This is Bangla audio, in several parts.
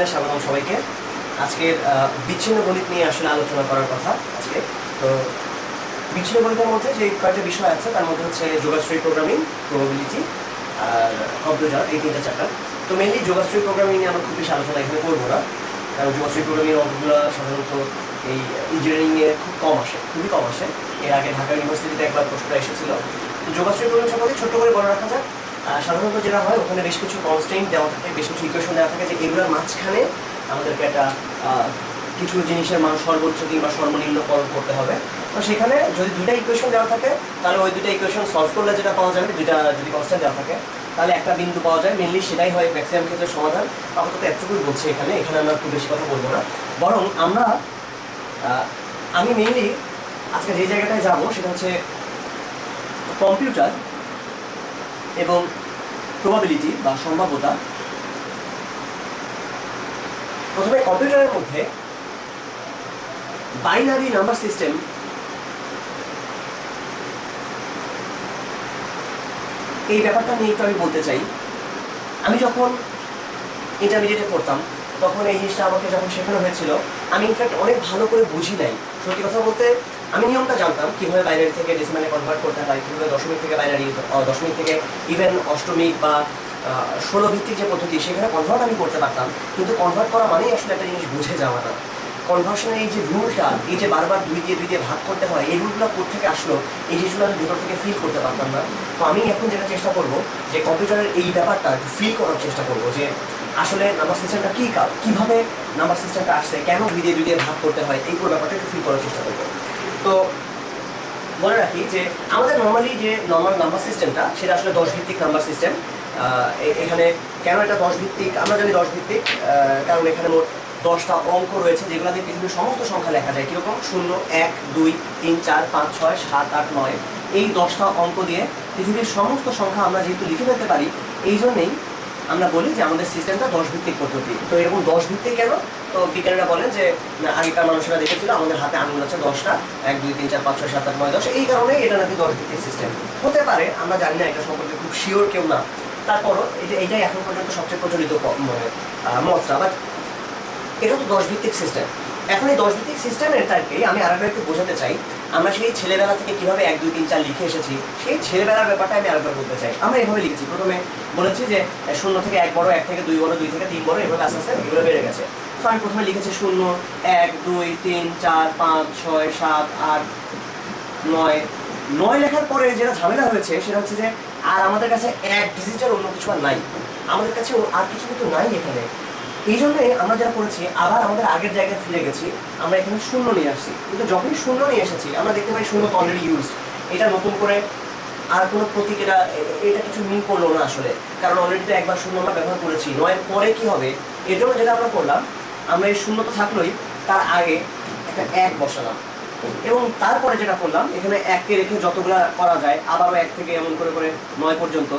সেশনে স্বাগতম সবাইকে। আজকের বিচ্ছিন্ন গণিত নিয়ে আসলে আলোচনা করার কথা আজকে। তো বিচ্ছিন্ন গণিতের মধ্যে যে কয়েকটা বিষয় আছে তার মধ্যে হচ্ছে যোগাশ্রয়ী প্রোগ্রামিং, প্রবাবিলিটি আর কম্পিউটার, এই তিনটা চ্যাপ্টার। তো মেনলি যোগাশ্রয়ী প্রোগ্রামিং নিয়ে আমরা খুব বেশি আলোচনা এখানে করবো না, কারণ যোগাশ্রয়ী প্রোগ্রামিং অঙ্কগুলো সাধারণত এই ইঞ্জিনিয়ারিংয়ে খুব কম আসে, খুবই কম আসে। এর আগে ঢাকা ইউনিভার্সিটিতে একবার প্রশ্নটা এসেছিল। তো যোগাশ্রয়ী প্রোগ্রামিং সম্পর্কে ছোট্ট করে বলে রাখা যাক। সাধারণত যেটা হয়, ওখানে বেশ কিছু কনস্ট্যান্ট দেওয়া থাকে, বেশ কিছু ইকুয়েশন দেওয়া থাকে যে এগুলোর মাঝখানে আমাদেরকে একটা কিছু জিনিসের মান সর্বোচ্চ কিংবা সর্বনিম্ন করতে হবে। তো সেখানে যদি দুইটা ইকুয়েশন দেওয়া থাকে তাহলে ওই দুইটা ইকুয়েশন সলভ করলে যেটা পাওয়া যাবে, দুইটা যদি কনস্ট্যান্ট দেওয়া থাকে তাহলে একটা বিন্দু পাওয়া যায়। মেনলি সেটাই হয় ম্যাক্সিমাম ক্ষেত্রে সমাধান। আপাতত এতটুকুই বলছি এখানে আমরা খুব বেশি কথা বলবো না, বরং আমি মেনলি আজকে যে জায়গাটায় যাব সেটা হচ্ছে কম্পিউটার এবং প্রবাবিলিটি বা সম্ভাব্যতা। প্রথমে কম্পিউটারের মধ্যে বাইনারি নাম্বার সিস্টেম, এই ব্যাপারটা নিয়ে একটু আমি বলতে চাই। আমি যখন ইন্টারমিডিয়েটে পড়তাম তখন এই জিনিসটা আমাকে যখন শেখানো হয়েছিল, আমি ইনফ্যাক্ট অনেক ভালো করে বুঝি নাই। সত্যি কথা বলতে আমি নিয়মটা জানতাম কীভাবে বাইনারি থেকে ডেসিমালে কনভার্ট করতে হয়, কীভাবে দশমিক থেকে বাইনারি, দশমিক থেকে ইভেন অষ্টমিক বা 16 ভিত্তিক যে পদ্ধতি সেখানে কনভার্ট আমি করতে পারতাম, কিন্তু কনভার্ট করা মানেই আসলে একটা জিনিস বুঝে যাওয়া না। কনভার্সনের এই যে রুলটা, এই যে বারবার দুই দিয়ে ভাগ করতে হয়, এই রুলগুলো কোথেকে আসলো, এই জিনিসগুলো আমি ভেতর থেকে ফিল করতে পারতাম না। তো আমি এখন যেটা চেষ্টা করবো যে কম্পিউটারের এই ব্যাপারটা একটু ফিল করার চেষ্টা করবো যে আসলে নাম্বার সিস্টেমটা কীভাবে নাম্বার সিস্টেমটা আসছে, কেন দুই দিয়ে ভাগ করতে হয়, এই পুরো ব্যাপারটা একটু ফিল করার চেষ্টা করবো। তো বলে রাখি যে আমাদের নর্মালি যে নর্মাল নাম্বার সিস্টেমটা সেটা আসলে 10 ভিত্তিক নাম্বার সিস্টেম। এখানে কেন এটা 10 ভিত্তিক? আমরা জানি 10 ভিত্তিক কারণ এখানে মোট 10টা অঙ্ক রয়েছে যেগুলো দিয়ে পৃথিবীর সমস্ত সংখ্যা লেখা যায়। কীরকম? 0, 1, 2, 3, 4, 5, 6, 7, 8, 9 এই 10টা অঙ্ক দিয়ে পৃথিবীর সমস্ত সংখ্যা আমরা যেহেতু লিখে ফেলতে পারি, এই জন্যেই আমরা বলি যে আমাদের সিস্টেমটা 10 ভিত্তিক পদ্ধতি। তো এরকম 10 ভিত্তিক কেন? তো বিজ্ঞানীরা বলেন যে আগেকার মানুষেরা দেখেছিল আমাদের হাতে আঙুল আছে 10টা, 1, 2, 3, 4, 5, 6, 7, 8, 9, 10, এই কারণে এটা নাকি 10 ভিত্তিক সিস্টেম হতে পারে। আমরা জানি না, এটা সম্পর্কে খুব শিওর কেউ না। তারপরও এইটাই এখন পর্যন্ত সবচেয়ে প্রচলিত মতটা। বাট এটা তো 10 ভিত্তিক সিস্টেম। এখন এই 10 ভিত্তিক সিস্টেমেরটাকে আমি আরেকবার একটু বোঝাতে চাই। আমরা সেই ছেলেবেলা থেকে কীভাবে 1, 2, 3, 4 লিখে এসেছি, সেই ছেলেবেলার ব্যাপারটা আমি আরেকবার বলতে চাই। আমরা এভাবে লিখেছি, প্রথমে বলেছি যে 0 থেকে 1 বড়, 1 থেকে 2 বড়, 2 থেকে 3 বড়, এভাবে আস্তে আস্তে এগুলো বেড়ে গেছে। তো আমি প্রথমে লিখেছি 0, 1, 2, 3, 4, 5, 6, 7, 8, 9 লেখার পরে যেটা ঝামেলা হয়েছে সেটা হচ্ছে যে আর আমাদের কাছে এক ডিজিটের অন্য কিছু আর নাই, আমাদের কাছে আর কিছু কিন্তু নাই এখানে। এই জন্যে আমরা যেটা করেছি, আবার আমাদের আগের জায়গায় ফিরে গেছি, আমরা এখানে 0 নিয়ে আসছি। কিন্তু যখনই 0 নিয়ে এসেছি আমরা দেখতে পাই 0 তো অলরেডি ইউজড। এটা নতুন করে আর কোনো প্রতীক এটা কিছু মিন করলো না আসলে, কারণ অলরেডি তো একবার 0 আমরা ব্যবহার করেছি। 9 পরে কি হবে? এর জন্য যেটা আমরা করলাম, আমরা এই 0 তো থাকলোই, তার আগে একটা 1 বসালাম এবং তারপরে যেটা করলাম, এখানে 1কে রেখে যতগুলা করা যায় আবারও 1 থেকে এমন করে 9 পর্যন্ত,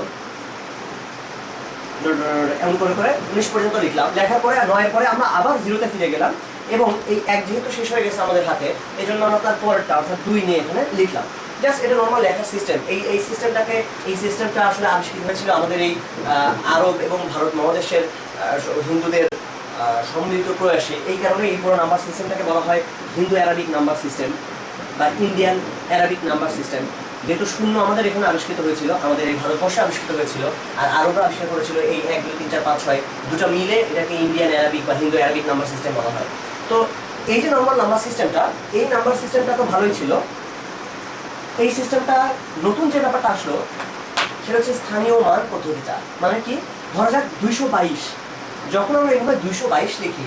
এমন করে 19 পর্যন্ত লিখলাম। লেখার পরে 9 পরে আমরা আবার 0-তে ফিরে গেলাম এবং এই 1 যেহেতু শেষ হয়ে গেছে আমাদের হাতে, এই জন্য আমরা তার পরেরটা অর্থাৎ 2 নিয়ে এখানে লিখলাম। জাস্ট এটা নর্মাল লেখার সিস্টেম। এই সিস্টেমটা আসলে আবিষ্কৃত হয়েছিল আমাদের এই আরব এবং ভারত মহাদেশের হিন্দুদের সম্মিলিত প্রয়াসে। এই কারণে এই পুরো নাম্বার সিস্টেমটাকে বলা হয় হিন্দু অ্যারাবিক নাম্বার সিস্টেম বা ইন্ডিয়ান অ্যারাবিক নাম্বার সিস্টেম। যেহেতু 0 আমাদের এখানে আবিষ্কৃত হয়েছিল, আমাদের এই ভারতবর্ষে আবিষ্কৃত হয়েছিল, আর আরবরা আবিষ্কার করেছিল এই 1, 2, 3, 4, 5, 6 দুটো মিলে এটাকে ইন্ডিয়ান অ্যারাবিক বা হিন্দু অ্যারাবিক নাম্বার সিস্টেম বলা হয়। তো এই যে নর্মাল নাম্বার সিস্টেমটা, এই নাম্বার সিস্টেমটা তো ভালোই ছিল। এই সিস্টেমটা নতুন যে ব্যাপারটা আসলো সেটা হচ্ছে স্থানীয় মান পদ্ধতিটা। মানে কি? ধরা যাক 222, যখন আমরা এভাবে 222 লিখি,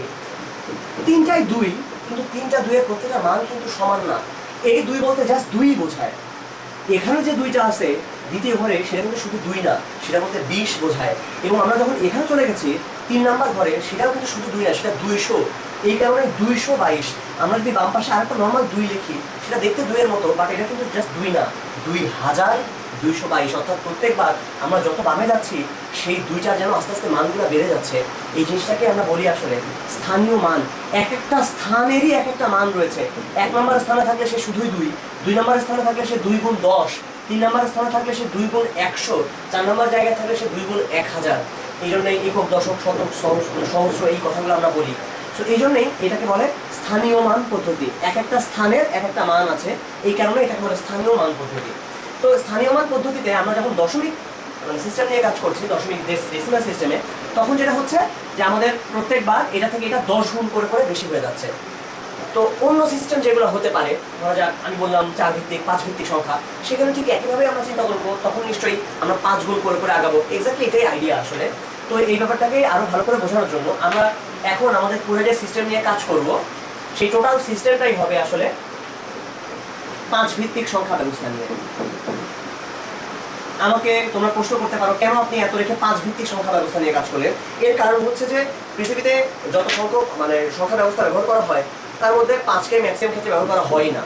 3টায় 2, কিন্তু 3টা 2-এর প্রত্যেকটা মান কিন্তু সমান না। এই 2 বলতে জাস্ট 2ই বোঝায়। এখানে যে 2টা আছে দ্বিতীয় ঘরে, সেটা কিন্তু শুধু 2 না, সেটা বলতে 20 বোঝায়। এবং আমরা যখন এখানে চলে গেছি 3 নাম্বার ঘরে, সেটাও কিন্তু শুধু 2 না, সেটা 200। এই কারণে 222। আমরা যদি বাম পাশে আরেকটা নর্মাল 2 লিখি, সেটা দেখতে 2-এর মতো, বাট এটা কিন্তু জাস্ট 2 না, 2222। অর্থাৎ প্রত্যেকবার আমরা যত বামে যাচ্ছি সেই 2টার যেন আস্তে আস্তে মানগুলো বেড়ে যাচ্ছে। এই জিনিসটাকে আমরা বলি আসলে স্থানীয় মান। এক একটা স্থানেরই এক একটা মান রয়েছে। 1 নম্বর স্থানে থাকলে সে শুধুই 2, 2 নম্বর স্থানে থাকলে সে 2 গুণ 10, 3 নম্বর স্থানে থাকলে সে 2 গুণ 100, 4 নম্বর জায়গায় থাকলে সে 2 গুণ 1000। এই জন্যই একক, দশক, শতক, সহস্র এই কথাগুলো আমরা বলি। তো এই জন্যই এটাকে বলে স্থানীয় মান পদ্ধতি। এক একটা স্থানের এক একটা মান আছে, এই কারণে এটাকে বলে স্থানীয় মান পদ্ধতি। তো স্থানীয় মান পদ্ধতিতে আমরা যখন দশমিক সিস্টেম নিয়ে কাজ করছি, দশমিক ডেসিমাল সিস্টেমে, তখন যেটা হচ্ছে যে আমাদের প্রত্যেকবার এটা থেকে এটা 10 গুণ করে করে বেশি হয়ে যাচ্ছে। তো অন্য সিস্টেম যেগুলো হতে পারে, ধরা যাক আমি বললাম 4 ভিত্তিক 5 ভিত্তিক সংখ্যা, সেখানে ঠিক একইভাবে আমরা চিন্তা করবো, তখন নিশ্চয়ই আমরা 5 গুণ করে করে আগাবো। এক্স্যাক্টলি এটাই আইডিয়া আসলে। তো এই ব্যাপারটাকে আরো ভালো করে বোঝানোর জন্য আমরা এখন আমাদের পুরো যে সিস্টেম নিয়ে কাজ করব, সেই টোটাল সিস্টেমটাই হবে আসলে 5 ভিত্তিক সংখ্যা ব্যবস্থা নিয়ে। আমাকে তোমরা প্রশ্ন করতে পারো কেন আপনি এত রেখে 5 ভিত্তিক সংখ্যা ব্যবস্থা নিয়ে কাজ করলেন? এর কারণ হচ্ছে যে পৃথিবীতে যত সংখ্যক সংখ্যা ব্যবস্থা ব্যবহার করা হয়, তার মধ্যে 5কে ম্যাক্সিমাম ক্ষেত্রে ব্যবহার করা হয় না।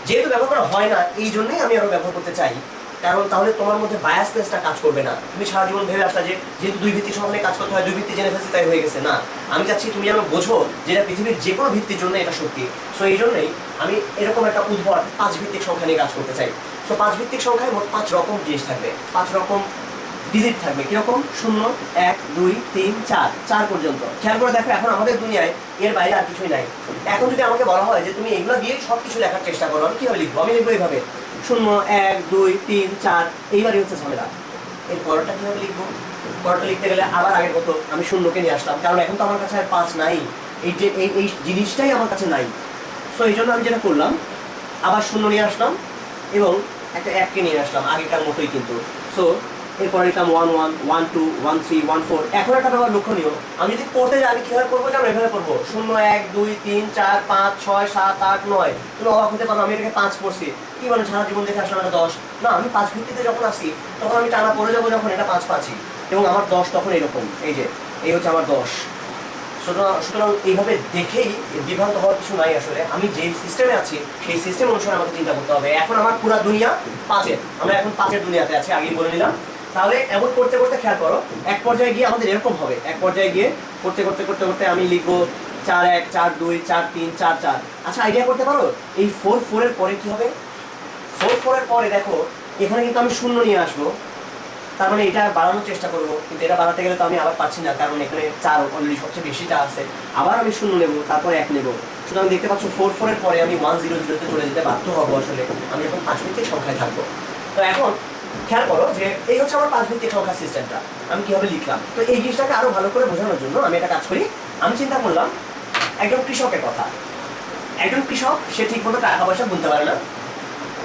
যেহেতু ব্যবহার করা হয় না, এই জন্যই আমি আরো ব্যবহার করতে চাই। কারণ তাহলে তোমার মধ্যে বায়াসনেসটা কাজ করবে না। তুমি সারা জীবন ভেবে আসলা যে যেহেতু 2 ভিত্তিক সংখ্যা নিয়ে কাজ করতে হয়, 2 ভিত্তি জেনে ফেলছি তাই হয়ে গেছে। না, আমি চাচ্ছি তুমি যেন বোঝো যে এটা পৃথিবীর যে কোনো ভিত্তির জন্য এটা সত্যি। সো এই জন্যই আমি এরকম একটা উদ্ভট 5 ভিত্তিক সংখ্যা নিয়ে কাজ করতে চাই। সো 5 ভিত্তিক সংখ্যায় মোট 5 রকম জিনিস থাকবে, 5 রকম ডিজিট থাকবে। কিরকম? 0, 1, 2, 3, 4, 4 পর্যন্ত। খেয়াল করে দেখো, এখন আমাদের দুনিয়ায় এর বাইরে আর কিছুই নাই। এখন যদি আমাকে বলা হয় যে তুমি এগুলো দিয়ে সব কিছু লেখার চেষ্টা করো, আমি কিভাবে লিখবো? আমি লিখবো এইভাবে 0, 1, 2, 3, 4। এইবারই হচ্ছে ঝামেলা। এর পরটা কিভাবে লিখবো? পরটা লিখতে গেলে আবার আগের মতো আমি 0কে নিয়ে আসলাম, কারণ এখন তো আমার কাছে আর 5 নাই। এই জিনিসটাই আমার কাছে নাই। সো এই জন্য আমি যেটা করলাম, আবার 0 নিয়ে আসলাম এবং একটা 1কে নিয়ে আসলাম, আগেকার মতোই কিন্তু। সো এরপরে লিখলাম 1, 1, 1, 2, 1, 3, 1, 4। এখন একটা ব্যাপার লক্ষণীয়, আমি যদি পড়তে যাই আমি কিভাবে করবো জানো? এভাবে করবো 0, 1, 2, 3, 4, 5, 6, 7, 8, 9। তুমি অবাক হতে পারো, আমি এটাকে 5 পড়ছি। কি বলেন, সারা জীবন দেখে আসলাম এটা 10? না, আমি 5 ভিত্তিতে যখন আসি তখন আমি টানা পড়ে যাবো যখন এটা 5 পাচ্ছি, এবং আমার 10 তখন এরকম। এই যে এই হচ্ছে আমার 10। সুতরাং এইভাবে দেখেই বিভ্রান্ত হওয়ার কিছু নাই। আসলে আমি যে সিস্টেমে আছি সেই সিস্টেম অনুসারে আমাকে চিন্তা করতে হবে। এখন আমার পুরো দুনিয়া 5-এর, আমরা এখন 5-এর দুনিয়াতে আছি, আগেই বলে নিলাম। তাহলে এমন করতে করতে খেয়াল করো, এক পর্যায়ে গিয়ে আমাদের এরকম হবে। এক পর্যায়ে গিয়ে করতে করতে করতে করতে আমি লিখবো 4, 1, 4, 2, 4, 3, 4, 4। আচ্ছা, আইডিয়া করতে পারো এই 4, 4 এর পরে কি হবে? 4, 4 এর পরে দেখো এখানে কিন্তু আমি 0 নিয়ে আসবো। তার মানে এটা বাড়ানোর চেষ্টা করবো, কিন্তু এটা বাড়াতে গেলে তো আমি আবার পাচ্ছি না, কারণ এখানে 4 অলরেডি সবচেয়ে বেশিটা আছে। আবার আমি 0 নেবো, তারপরে 1 নেবো। সুতরাং দেখতে পাচ্ছ 4, 4 এর পরে আমি 1, 0, 0 তে চলে যেতে বাধ্য হবো। আসলে আমি এখন 5 ভিত্তিক সংখ্যায় থাকবো। তো এখন খেয়াল করো যে এই হচ্ছে আমার 5 ভিত্তিক সংখ্যা সিস্টেমটা। আমি কিভাবে লিখলাম? তো এই জিনিসটাকে আরো ভালো করে বোঝানোর জন্য আমি একটা কাজ করি। আমি চিন্তা করলাম একজন কৃষকের কথা। একজন কৃষক, সে ঠিক মতো টাকা পয়সা গুনতে পারে না।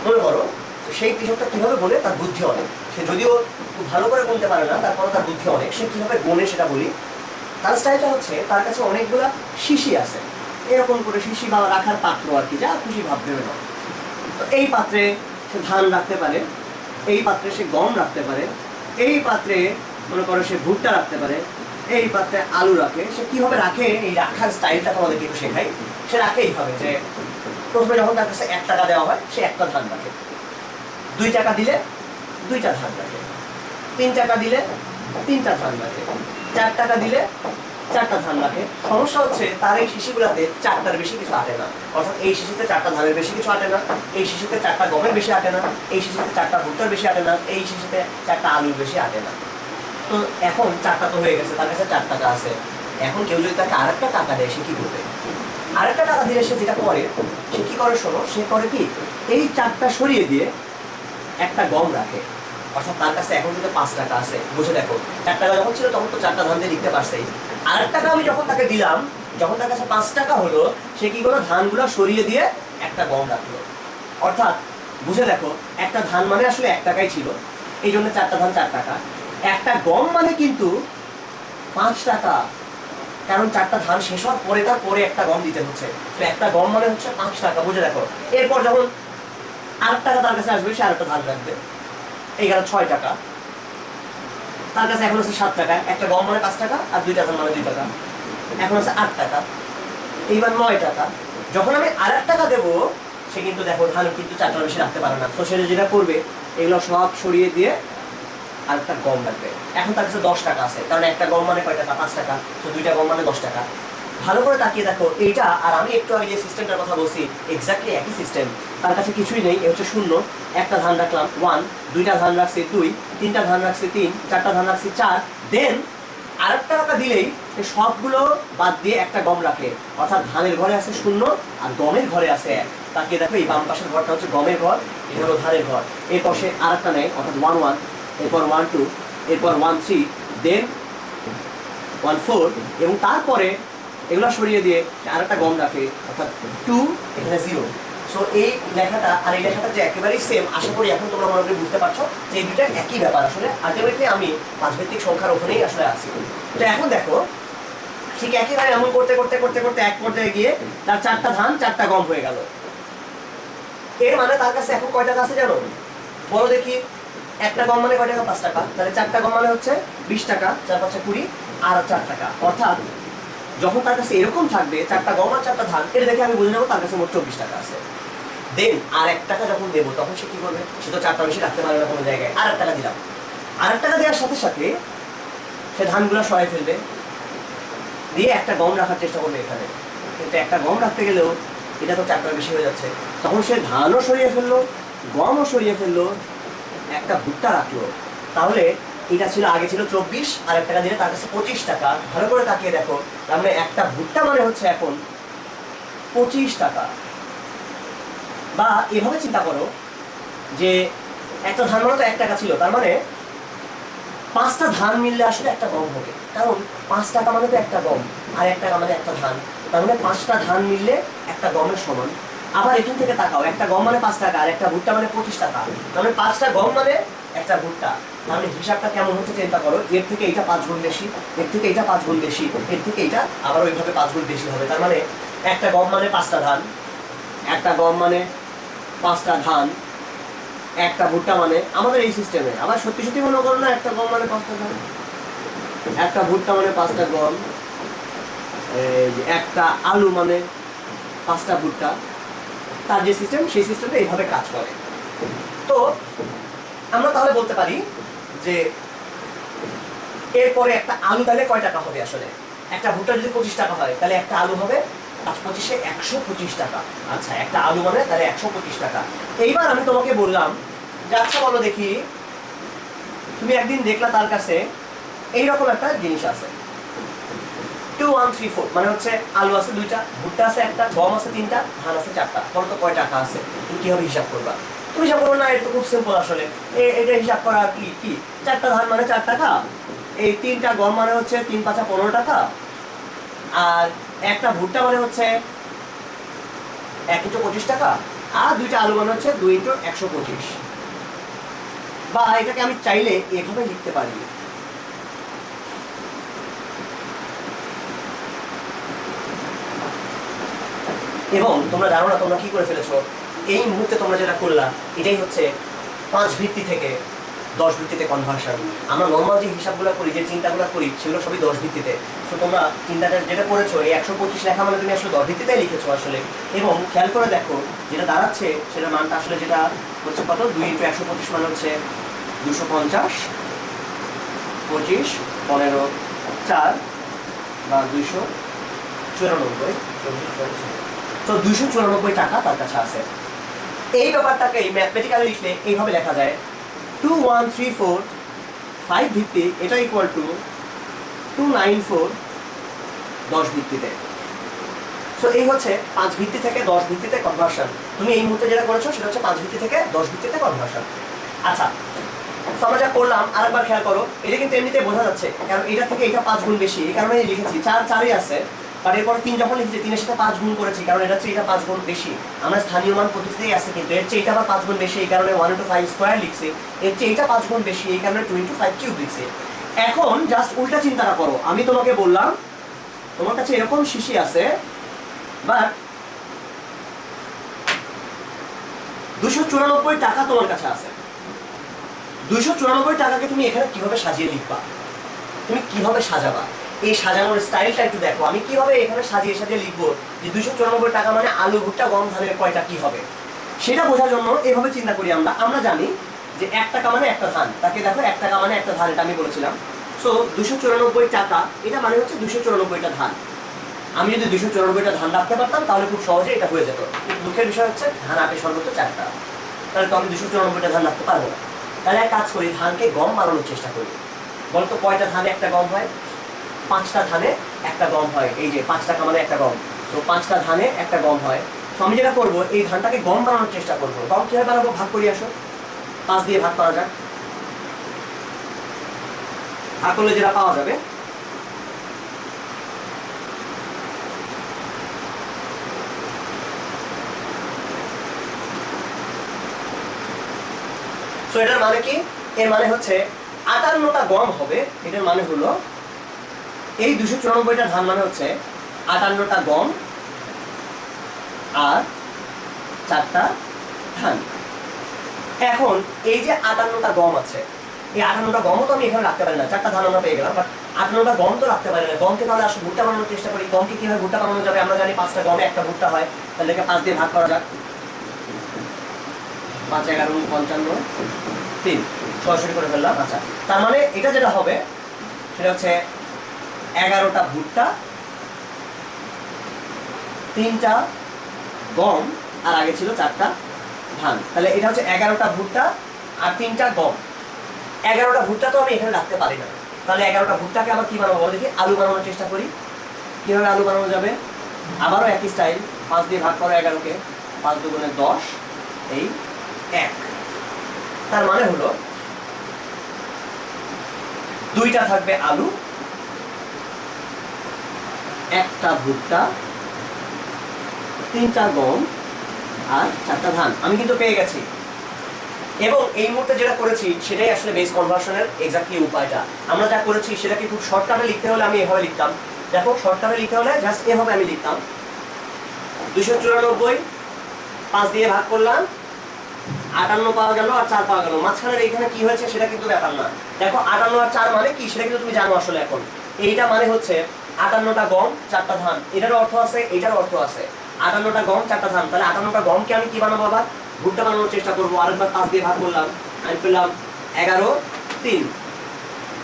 মনে করো সেই কৃষকটা কিভাবে বলে, তার বুদ্ধি অনেক। সে যদিও খুব ভালো করে গুনতে পারে না, তারপরে তার বুদ্ধি অনেক। সে কিভাবে গোনে সেটা বলি। তার স্টাইলটা হচ্ছে, তার কাছে অনেকগুলা শিশি আছে, এরকম করে শিশি বা রাখার পাত্র আর কি, যা খুশি ভাববে না। তো এই পাত্রে সে ধান রাখতে পারে, এই পাত্রে সে গম রাখতে পারে, এই পাত্রে মনে করো সে ভুট্টা রাখতে পারে, এই পাত্রে আলু রাখে। সে কিভাবে রাখে, এই রাখার স্টাইলটা তোমাদেরকে একটু শেখাই। সে রাখে এইভাবে যে প্রথমে যখন তার কাছে 1 টাকা দেওয়া হয়, সে একটা ধান রাখে। 2 টাকা দিলে 2টা ধান রাখে। 3 টাকা দিলে 3টা ধান রাখে। 4 টাকা দিলে 4টা ধান রাখে। সমস্যা হচ্ছে তার এই শিশিগুলাতে 4টার বেশি কিছু আটে না। অর্থাৎ এই শিশিতে 4টা ধানের বেশি কিছু আটে না, এই শিশিতে 4টা গমের বেশি আটে না, এই শিশিতে 4টা ভুট্টার বেশি আটে না, এই শিশিতে 4টা আলুর বেশি আটে না। তো এখন 4টা তো হয়ে গেছে, তার কাছে 4 টাকা আছে। এখন কেউ যদি তাকে আরেকটা টাকা দেয়, সে কি করবে? আরেকটা টাকা দিলে সে যেটা করে, সে কি করে শোনো, সে করে কি, এই 4টা সরিয়ে দিয়ে একটা গম রাখে। অর্থাৎ তার কাছে এখন কিন্তু 5 টাকা আছে। বুঝে দেখো, 4 টাকা যখন ছিল তখন তো 4টা ধান দিয়ে লিখতে পারছেই। আরেক টাকা আমি যখন তাকে দিলাম, যখন তার কাছে 5 টাকা হলো, সে কি করলো, ধানগুলো সরিয়ে দিয়ে একটা গম রাখলো। অর্থাৎ বুঝে দেখো, একটা ধান মানে আসলে 1 টাকাই ছিল, এই জন্য 4টা ধান 4 টাকা। একটা গম মানে কিন্তু 5 টাকা, কারণ 4টা ধান শেষ হওয়ার পরে তার পরে একটা গম দিতে হচ্ছে। তো একটা গম মানে হচ্ছে 5 টাকা। বুঝে দেখো, এরপর যখন 8 টাকা তার কাছে আসবে, সে আরেকটা ধান রাখবে, এই গেল 6 টাকা। তার কাছে এখন আছে 7 টাকা। একটা গম মানে 5 টাকা, আর 2টা ধান মানে 2 টাকা। এখন আছে 8 টাকা, এইবার 9 টাকা। যখন আমি আর 1 টাকা দেবো, সে কিন্তু দেখো ধান কিন্তু 4টার বেশি রাখতে পারে না। তো সে যেটা করবে, এগুলো সব সরিয়ে দিয়ে আরেকটা গম রাখবে। এখন তার কাছে 10 টাকা আছে, কারণ একটা গম মানে কয় টাকা? 5 টাকা। তো 2টা গম মানে 10 টাকা। ভালো করে তাকিয়ে দেখো, এইটা আর আমি একটু আগে যে সিস্টেমটার কথা বলছি, এক্স্যাক্টলি একই সিস্টেম। তার কাছে কিছুই নেই, এ হচ্ছে 0। একটা ধান রাখলাম 1, 2টা ধান রাখছি 2, 3টা ধান রাখছি 3, 4টা ধান রাখছি 4, দেন আরেকটা টাকা দিলেই সবগুলো বাদ দিয়ে একটা গম রাখে, অর্থাৎ ধানের ঘরে আছে 0 আর গমের ঘরে আছে 1। তাকে দেখো এই বাম পাশের ঘরটা হচ্ছে গমের ঘর, এটা হলো ধানের ঘর। এর পাশে আরেকটা নেয়, অর্থাৎ 1 1, এরপর 1 2, এরপর 1 3, দেন 1 4, এবং তারপরে এগুলো সরিয়ে দিয়ে আরেকটা গম রাখে, অর্থাৎ 2, এখানে 0। সো এই লেখাটা আর এই লেখাটা যে একেবারেই সেম, আশা করি এখন তোমরা মনে করে বুঝতে পারছো যে এই দুটো একই ব্যাপার। আসলে আলটিমেটলি আমি 5 ভিত্তিক সংখ্যার ওখানেই আসলে আছি। তো এখন দেখো ঠিক একইভাবে এমন করতে করতে করতে করতে এক পর্যায়ে গিয়ে তার 4টা ধান 4টা গম হয়ে গেল। এর মানে তার কাছে এখন কয় টাকা আছে জানো? বলো দেখি। একটা গম মানে কয় টাকা? 5 টাকা। তাহলে 4টা গম মানে হচ্ছে 20 টাকা, 4 5 20 আর 4 টাকা। অর্থাৎ যখন তার কাছে এরকম থাকবে 4টা গম আর 4টা ধান, এটা দেখে আমি বুঝে নেবো তার কাছে মোট 24 টাকা আছে। দেন আর 1 টাকা যখন দেবো তখন সে কি করবে? সে তো 4টা বেশি রাখতে পারবে না কোনো জায়গায়। আর 1 টাকা দিলাম। আর 1 টাকা দেওয়ার সাথে সাথে সে ধানগুলো সরাই ফেলবে, দিয়ে একটা গম রাখার চেষ্টা করবে এখানে। কিন্তু একটা গম রাখতে গেলেও এটা তো 4টার বেশি হয়ে যাচ্ছে। তখন সে ধানও সরিয়ে ফেললো, গমও সরিয়ে ফেললো, একটা ভুট্টা রাখলো। তাহলে এটা ছিল আগে ছিল 24, আর 1 টাকা দিলে তার কাছে 25 টাকা। ভালো করে তাকিয়ে দেখো, তার মানে একটা ভুট্টা মানে হচ্ছে এখন 25 টাকা। বা এভাবে চিন্তা করো যে একটা ধান মানে তো 1 টাকা ছিল, তার মানে 5টা ধান মিললে আসলে একটা গম হবে। কারণ 5 টাকা মানে তো একটা গম, আর 1 টাকা মানে একটা ধান। তার মানে 5টা ধান মিললে একটা গমের সমান। আবার এখান থেকে তাকাও, একটা গম মানে 5 টাকা আর একটা ভুট্টা মানে 25 টাকা। তার মানে 5টা গম মানে একটা ভুট্টা। তাহলে হিসাবটা কেমন হচ্ছে চিন্তা করো। এর থেকে এটা 5 গুণ বেশি, এর থেকে এটা 5 গুণ বেশি, এর থেকে এটা আবার ওইভাবে 5 গুণ বেশি হবে। তার মানে একটা গম মানে 5টা ধান, একটা গম মানে 5টা ধান, একটা ভুট্টা মানে আমাদের এই সিস্টেমে। আবার সত্যি সত্যি মনে করো না, একটা গম মানে 5টা ধান, একটা ভুট্টা মানে 5টা গম, একটা আলু মানে 5টা ভুট্টা। তার যে সিস্টেম সেই সিস্টেমটা এইভাবে কাজ করে। তো আমরা তাহলে বলতে পারি যে এরপরে একটা আলু তাহলে কয় টাকা হবে? আসলে একটা ভুট্টা যদি 25 টাকা হয় তাহলে একটা আলু হবে 5 25 125 টাকা। আচ্ছা, একটা আলু মানে তাহলে 125 টাকা। এইবার আমি তোমাকে বললাম যে আচ্ছা বলো দেখি, তুমি একদিন দেখলা তার কাছে এইরকম একটা জিনিস আছে, 2 1 3 4, মানে হচ্ছে আলু আছে 2টা, ভুট্টা আছে 1টা, গম আছে 3টা, ধান আছে 4টা। বলো তো কয় টাকা আছে? তুমি কিভাবে হিসাব করবা? তুমি হিসাব করবো না, এটা তো খুব সিম্পল। আসলে এটা হিসাব করা কি কি 4টা ধান মানে 4 টাকা, এই 3টা গম মানে হচ্ছে 3 5 15 টাকা, আর একটা ভুট্টা মানে হচ্ছে 1 × 25 টাকা, আর 2টা আলু মানে হচ্ছে 2 × 125। বা এটাকে আমি চাইলে এভাবে লিখতে পারি, এবং তোমরা জানো না তোমরা কি করে ফেলেছো। এই মুহূর্তে তোমরা যেটা করলা এটাই হচ্ছে 5 ভিত্তি থেকে 10 ভিত্তিতে কনভার্সন। আমরা নর্মাল যে হিসাবগুলো করি, যে চিন্তাগুলো করি, সেগুলো সবই 10 ভিত্তিতে। তো তোমরা চিন্তাটা যেটা করেছো, এই 125 লেখা মানে তুমি আসলে 10 ভিত্তিতেই লিখেছো আসলে। এবং খেয়াল করে দেখো যেটা দাঁড়াচ্ছে সেটা মানটা আসলে যেটা হচ্ছে কত, 2 × 125 মানে হচ্ছে 250, 25 15 4 বা 294। তো 294 টাকা তার কাছে আছে। এই ব্যাপারটাকে ম্যাথমেটিক্যালি লিখলে এইভাবে লেখা যায়, 2 1 3 4 5 ভিত্তি, এটা ইকুয়াল টু 294 10 ভিত্তিতে। সো এই হচ্ছে 5 ভিত্তি থেকে 10 ভিত্তিতে কনভার্সন। তুমি এই মুহূর্তে যেটা করেছো সেটা হচ্ছে 5 ভিত্তি থেকে 10 ভিত্তিতে কনভার্সন। আচ্ছা, তো আমরা যা করলাম আরেকবার খেয়াল করো, এটা কিন্তু এমনিতে বোঝা যাচ্ছে, কারণ এটা থেকে এটা 5 গুণ বেশি, এই কারণে লিখেছি। 4 4ই আছে, আর এরপর 3 যখন লিখেছি 3 এর সাথে 5 গুণ করেছি, কারণ এটা হচ্ছে এটা 5 গুণ বেশি। আমরা স্থানীয় মান পদ্ধতিতেই আছে, কিন্তু এর চেয়ে এটা আবার 5 গুণ বেশি, এই কারণে 1 × 5 স্কয়ার লিখছি। এর চেয়ে এটা 5 গুণ বেশি, এই কারণে 2 × 5 কিউব লিখছি। এখন জাস্ট উল্টা চিন্তাটা করো। আমি তোমাকে বললাম তোমার কাছে এরকম শিশি আছে, বাট 294 টাকা তোমার কাছে আছে। 294 টাকাকে তুমি এখানে কিভাবে সাজিয়ে লিখবা? তুমি কিভাবে সাজাবা? এই সাজানোর স্টাইলটা একটু দেখো। আমি কিভাবে এখানে সাজিয়ে সাজিয়ে লিখবো যে 294 টাকা মানে আলু ভুট্টা গম ধানের কয়টা কি হবে, সেটা বোঝার জন্য এভাবে চিন্তা করি আমরা। আমরা জানি যে 1 টাকা মানে একটা ধান, তাকে দেখো 1 টাকা মানে একটা ধান, এটা আমি বলেছিলাম। সো 294 টাকা এটা মানে হচ্ছে 294টা ধান। আমি যদি 294টা ধান রাখতে পারতাম তাহলে খুব সহজে এটা হয়ে যেত। কিন্তু দুঃখের বিষয় হচ্ছে ধান আটে সর্বোচ্চ 4টা, তাহলে তো আমি 294টা ধান রাখতে পারবো না। তাহলে এক কাজ করি, ধানকে গম বানানোর চেষ্টা করি। বলতো কয়টা ধানে একটা গম হয়? 5টা ধানে একটা গম হয়, এই যে 5 টাকা মানে একটা গম, তো 5টা ধানে একটা গম হয়। তো আমি যেটা করবো এই ধানটাকে গম বানানোর চেষ্টা করবো। গম কিভাবে বানাবো, ভাগ করি, আসো 5 দিয়ে ভাগ করা যাক। ভাগ করলে যেটা পাওয়া যাবে তো এটার মানে কি, এর মানে হচ্ছে 58টা গম হবে। এটার মানে হলো এই 294টা ধান মানে হচ্ছে 58টা গম আর 4টা ধান। এখন এই যে 58টা গম আছে, এই 58টা গমও তো আমি এখানে রাখতে পারি না, 4টা ধান আমরা পেয়ে গেলাম, বাট 58টা গম তো রাখতে পারি না। গমকে তাহলে আসলে ভুট্টা বানানোর চেষ্টা করি। গমকে কিভাবে ভুট্টা বানানো যাবে, আমরা জানি 5টা গমে একটা ভুট্টা হয়, তাহলে একে 5 দিয়ে ভাগ করা যাক। 5 11 55 3 সরাসরি করে ফেললাম। আচ্ছা, তার মানে এটা যেটা হবে সেটা হচ্ছে 11টা ভুট্টা, 3টা গম আর আগে ছিল 4টা ধান। তাহলে এটা হচ্ছে 11টা ভুট্টা আর 3টা গম। 11টা ভুট্টা তো আমি এখানে রাখতে পারি না, তাহলে 11টা ভুট্টাকে আবার কি বানাবো দেখি, আলু বানানোর চেষ্টা করি। কিভাবে আলু বানানো যাবে, আবারও একই স্টাইল, 5 দিয়ে ভাগ করো 11কে, 5 দুগুণে 10, এই 1। তার মানে হলো 2টা থাকবে আলু, 1টা ভুট্টা, 3টা গম আর 4টা ধান। আমি কিন্তু পেয়ে গেছি। এবং এই মুহূর্তে যেটা করেছি সেটাই আসলে বেস কনভার্সনের এক্স্যাক্টলি উপায়টা। আমরা যা করেছি সেটাকে খুব শর্টকাটে লিখতে হলে আমি এভাবে লিখতাম। দেখো, শর্টকাটে লিখতে হলে জাস্ট এভাবে আমি লিখতাম, 294 5 দিয়ে ভাগ করলাম, 58 পাওয়া গেল আর 4 পাওয়া গেল। মাঝখানের এইখানে কি হয়েছে সেটা কিন্তু ব্যাপার না। দেখো 58 আর 4 মানে কি সেটা কিন্তু তুমি জানো আসলে এখন। এইটা মানে হচ্ছে 58টা গম 4টা ধান, এটারও অর্থ আছে, এটারও অর্থ আছে। 58টা গম 4টা ধান, তাহলে 58টা গমকে আমি কি বানাবো, আবার ভুট্টা বানানোর চেষ্টা করবো। আরেকবার 5 দিয়ে ভাগ করলাম, আমি পেলাম 11 3।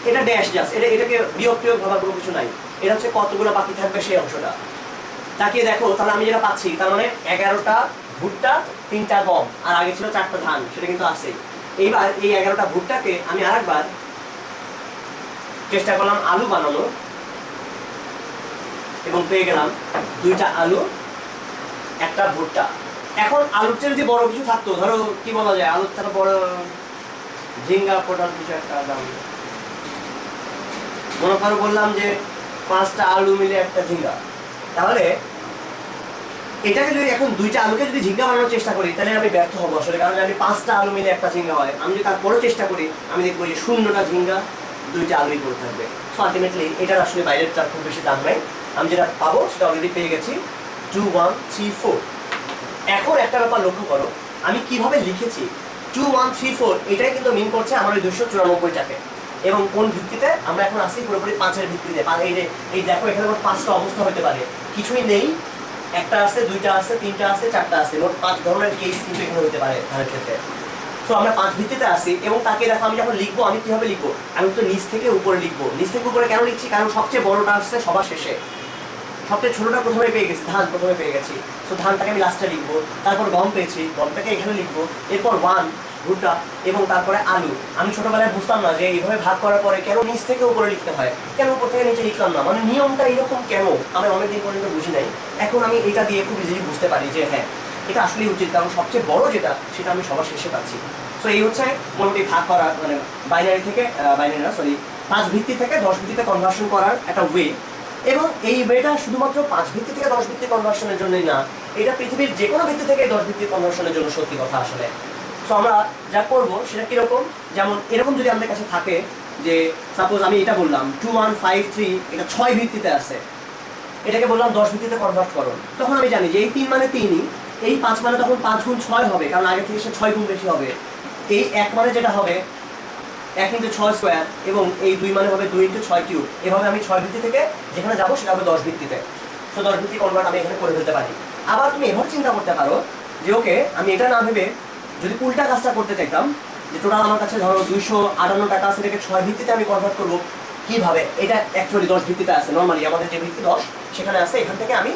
এটা ড্যাশ জাস্ট, এটাকে বিয়োগ টিয়োগ ভাবার কোনো কিছু নাই। এটা হচ্ছে কতগুলো বাকি থাকবে সেই অংশটা। তাকিয়ে দেখো, তাহলে আমি যেটা পাচ্ছি তার মানে 11টা ভুট্টা 3টা গম আর আগে ছিল 4টা ধান, সেটা কিন্তু আছে। এইবার এই 11টা ভুট্টাকে আমি আরেকবার চেষ্টা করলাম আলু বানানো এবং পেয়ে গেলাম 2টা আলু 1টা ভুট্টা। এখন আলুর চেয়ে যদি বড় কিছু থাকতো, ধরো কি বলা যায়, আলুর থেকে বড় ঝিঙ্গা পটল কিছু একটা দাম, মনে করো বললাম যে 5টা আলু মিলে একটা ঝিঙ্গা, তাহলে এটাকে যদি এখন 2টা আলুকে যদি ঝিঙ্গা বানানোর চেষ্টা করি তাহলে আমি ব্যর্থ হবো আসলে, কারণ আমি 5টা আলু মিলে একটা ঝিঙ্গা হয়। আমি যদি তারপরেও চেষ্টা করি আমি দেখবো যে 0টা ঝিঙ্গা 2টা আলুই পড়ে থাকবে। সো আলটিমেটলি এটার আসলে বাইরের চার খুব বেশি দাম নাই, আমি যেটা পাবো সেটা অলরেডি পেয়ে গেছি 2 1 3 4। এখন একটা ব্যাপার লক্ষ্য করো, আমি কিভাবে লিখেছি 2 1 3 4, এটাই কিন্তু মিন করছে আমার ওই 294টাকে। এবং কোন ভিত্তিতে আমরা এখন আসছি, পুরোপুরি 5-এর ভিত্তিতে। এই দেখো এখানে মোট 5টা অবস্থা হতে পারে, কিছুই নেই, একটা আছে, 2টা আছে, 3টা আছে, 4টা আছে, মোট 5 ধরনের কেস কিন্তু এখানে হতে পারে ধানের ক্ষেত্রে। তো আমরা 5 ভিত্তিতে আসি এবং তাকে দেখো আমি যখন লিখবো আমি কিভাবে লিখবো, আমি তো নিচ থেকে উপরে লিখবো। নিচ থেকে উপরে কেন লিখছি, কারণ সবচেয়ে বড়টা আসছে সবার শেষে, সবচেয়ে ছোটটা প্রথমে পেয়ে গেছি, ধান প্রথমে পেয়ে গেছি। তো ধানটাকে আমি লাস্টে লিখবো, তারপর গম পেয়েছি, গমটাকে এখানে লিখবো, এরপর 1 ভুট্টা এবং তারপরে আলু। আমি ছোটবেলায় বুঝতাম না যে এইভাবে ভাগ করার পরে কেন নিচ থেকে উপরে লিখতে হয়, কেন উপর থেকে নিচে লিখলাম না, মানে নিয়মটা এরকম কেন আমি অনেকদিন পর্যন্ত বুঝি নাই। এখন আমি এটা দিয়ে খুব ইজিলি বুঝতে পারি যে হ্যাঁ এটা আসলেই উচিত, কারণ সবচেয়ে বড় যেটা সেটা আমি সবার শেষে পাচ্ছি। সো এই হচ্ছে মোটামুটি ভাগ করা, মানে বাইনারি থেকে বাইনারি না সরি 5 ভিত্তি থেকে 10 ভিত্তিতে কনভার্সন করার একটা ওয়ে। এবং এই ওয়েটা শুধুমাত্র 5 ভিত্তি থেকে 10 ভিত্তি কনভার্সনের জন্যই না, এটা পৃথিবীর যে কোনো ভিত্তি থেকে 10 ভিত্তি কনভার্সনের জন্য সত্যি কথা আসলে। সো আমরা যা করবো সেটা কিরকম, যেমন এরকম যদি আমাদের কাছে থাকে যে সাপোজ আমি এটা বললাম 2 1 5 3, এটা 6 ভিত্তিতে আছে, এটাকে বললাম 10 ভিত্তিতে কনভার্ট করো, তখন আমি জানি যে এই 3 মানে 3ই, এই 5 মানে তখন 5 গুণ 6 হবে, কারণ আগে থেকে সে 6 গুণ বেশি হবে। এই 1 মানে যেটা হবে 1 × 6 স্কোয়ার, এবং এই 2 মানে হবে 2 × 6 কিউব। এভাবে আমি 6 ভিত্তি থেকে যেখানে যাবো সেটা হবে 10 ভিত্তিতে। সো 10 ভিত্তি কনভার্ট আমি এখানে করে ফেলতে পারি। আবার তুমি এভাবে চিন্তা করতে পারো যে ওকে আমি এটা না ভেবে যদি উল্টা কাজটা করতে চাইতাম, যে টোটাল আমার কাছে ধরো 258 টাকা আছে, এটাকে 6 ভিত্তিতে আমি কনভার্ট করবো কিভাবে, এটা অ্যাকচুয়ালি 10 ভিত্তিতে আছে, নর্মালি আমাদের যে ভিত্তি 10 সেখানে আছে, এখান থেকে আমি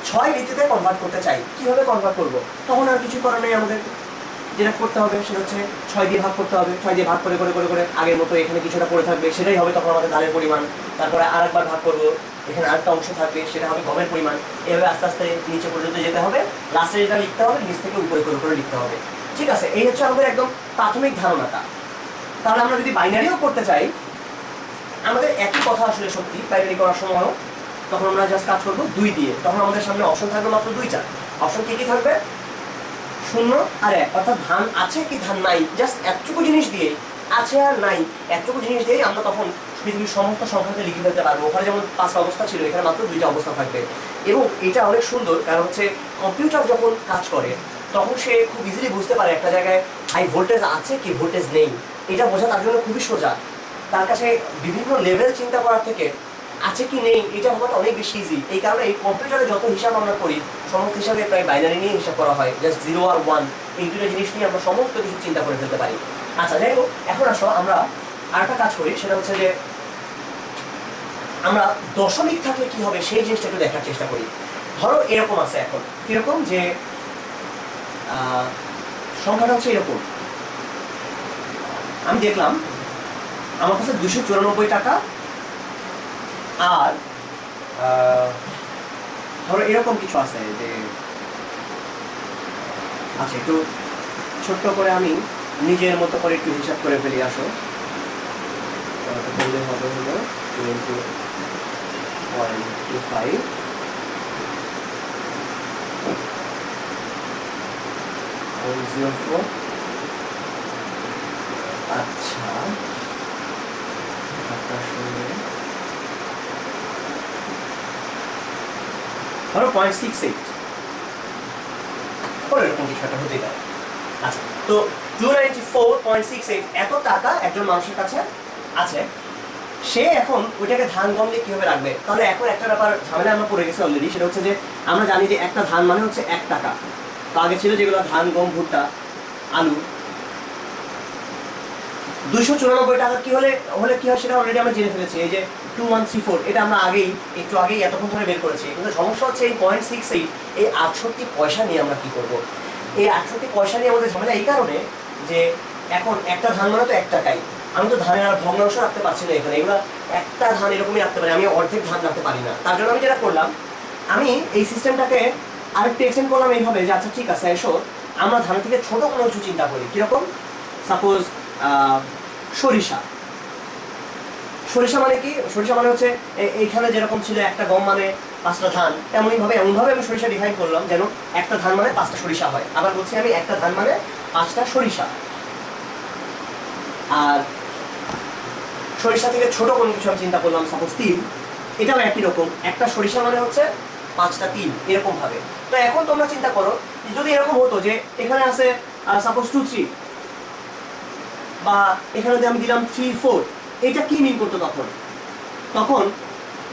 6 ভিত্তিতে কনভার্ট করতে চাই, কিভাবে কনভার্ট করবো, তখন আর কিছু করার নেই আমাদের। যেটা করতে হবে সেটা হচ্ছে 6 দিয়ে ভাগ করতে হবে। 6 দিয়ে ভাগ করে করে করে করে আগের মতো এখানে কিছুটা পড়ে থাকবে, সেটাই হবে তখন আমাদের ধানের পরিমাণ। তারপরে আরেকবার ভাগ করবো, এখানে আরেকটা অংশ থাকবে, সেটা হবে গমের পরিমাণ। এভাবে আস্তে আস্তে নিচে পর্যন্ত যেতে হবে, লাস্টে যেটা লিখতে হবে নিচ থেকে উপরে করে করে লিখতে হবে। ঠিক আছে, এই হচ্ছে আমাদের একদম প্রাথমিক ধারণাটা। তাহলে আমরা যদি বাইনারিও করতে চাই, আমাদের একই কথা আসলে সত্যি বাইনারি করার সময়ও, তখন আমরা জাস্ট কাজ করবো 2 দিয়ে। তখন আমাদের সামনে অপশন থাকবে মাত্র 2টা। অপশন কি কি থাকবে? 0 আর 1, অর্থাৎ ধান আছে কি ধান নাই, জাস্ট এতটুকু জিনিস দিয়ে, আছে আর নাই এতটুকু জিনিস দিয়েই আমরা তখন পৃথিবীর সমস্ত সংখ্যাকে লিখে ফেলতে পারবো। ওখানে যেমন 5টা অবস্থা ছিল, এখানে মাত্র 2টা অবস্থা থাকবে। এবং এটা অনেক সুন্দর, কারণ হচ্ছে কম্পিউটার যখন কাজ করে তখন সে খুব ইজিলি বুঝতে পারে একটা জায়গায় হাই ভোল্টেজ আছে কি ভোল্টেজ নেই। এটা বোঝা তার জন্য খুবই সোজা। তার কাছে বিভিন্ন লেভেল চিন্তা করার থেকে আছে কি নেই এটা ভাবাটা অনেক বেশি ইজি। এই কারণে এই কম্পিউটারে যত হিসাব আমরা করি সমস্ত হিসাবে প্রায় বাইনারি নিয়ে হিসাব করা হয়। জাস্ট 0 আর 1 এই দুটো জিনিস নিয়ে আমরা সমস্ত কিছু চিন্তা করে ফেলতে পারি। আচ্ছা, যাই হোক, এখন আসো আমরা আরেকটা কাজ করি, সেটা হচ্ছে যে আমরা দশমিক থাকলে কি হবে সেই জিনিসটা একটু দেখার চেষ্টা করি। ধরো এরকম আছে, এখন কিরকম যে সংখ্যাটা হচ্ছে এরকম। আমি দেখলাম আমার কাছে 294 টাকা, আর ধরো এরকম কিছু আছে যে, আচ্ছা একটু ছোট্ট করে আমি নিজের মতো করে একটু হিসাব করে ফেলি। আসো করলে হবে হলো 20.25 0.04। আচ্ছা, ধরো 0.68 এরকম কিছু একটা হতে পারে। আচ্ছা, তো 294.68 এত টাকা একজন মানুষের কাছে আছে। সে এখন ওইটাকে ধান গম দিয়ে কিভাবে রাখবে? তাহলে এখন একটা ব্যাপার ঝামেলা আমরা পড়ে গেছি অলরেডি, সেটা হচ্ছে যে আমরা জানি যে একটা ধান মানে হচ্ছে 1 টাকা। তো আগে ছিল যেগুলো ধান, গম, ভুট্টা, আলু। 294 টাকা কি হলে কি হয় সেটা অলরেডি আমরা জেনে ফেলেছি। এই যে 2134, এটা আমরা একটু আগেই এতক্ষণ ধরে বের করেছি। কিন্তু সমস্যা হচ্ছে এই 0.68, এই 68 পয়সা নিয়ে আমরা কি করব? এই 68 পয়সা নিয়ে আমাদের ঝামেলা এই কারণে যে এখন একটা ধান মানে তো 1 টাকাই। আমি তো ধানের আর ভগ্নাংশ রাখতে পারছি না এখানে। এগুলো একটা ধান এরকমই রাখতে পারি, আমি অর্ধেক ধান রাখতে পারি না। তার জন্য আমি যেটা করলাম, আমি এই সিস্টেমটাকে আরেকটু এক্সটেন্ড করলাম এইভাবে যে, আচ্ছা ঠিক আছে, এসো আমরা ধানের থেকে ছোট কোনো কিছু চিন্তা করি। কিরকম? সাপোজ সরিষা। সরিষা মানে কি? সরিষা মানে হচ্ছে এইখানে যেরকম ছিল একটা গম মানে 5টা ধান, এমনভাবে আমি সরিষা ডিফাইন করলাম যেন একটা ধান মানে 5টা সরিষা হয়। আবার বলছি আমি একটা ধান মানে 5টা সরিষা। আর সরিষা থেকে ছোট কোনো কিছু আমি চিন্তা করলাম, সাপোজ তিল। এটাও একই রকম, একটা সরিষা মানে হচ্ছে 5টা তিল, এরকম ভাবে। তো এখন তোমরা চিন্তা করো, যদি এরকম হতো যে এখানে আছে সাপোজ 2 3, বা এখানে যদি আমি দিলাম 3 4, এটা কি মিন করতো? তখন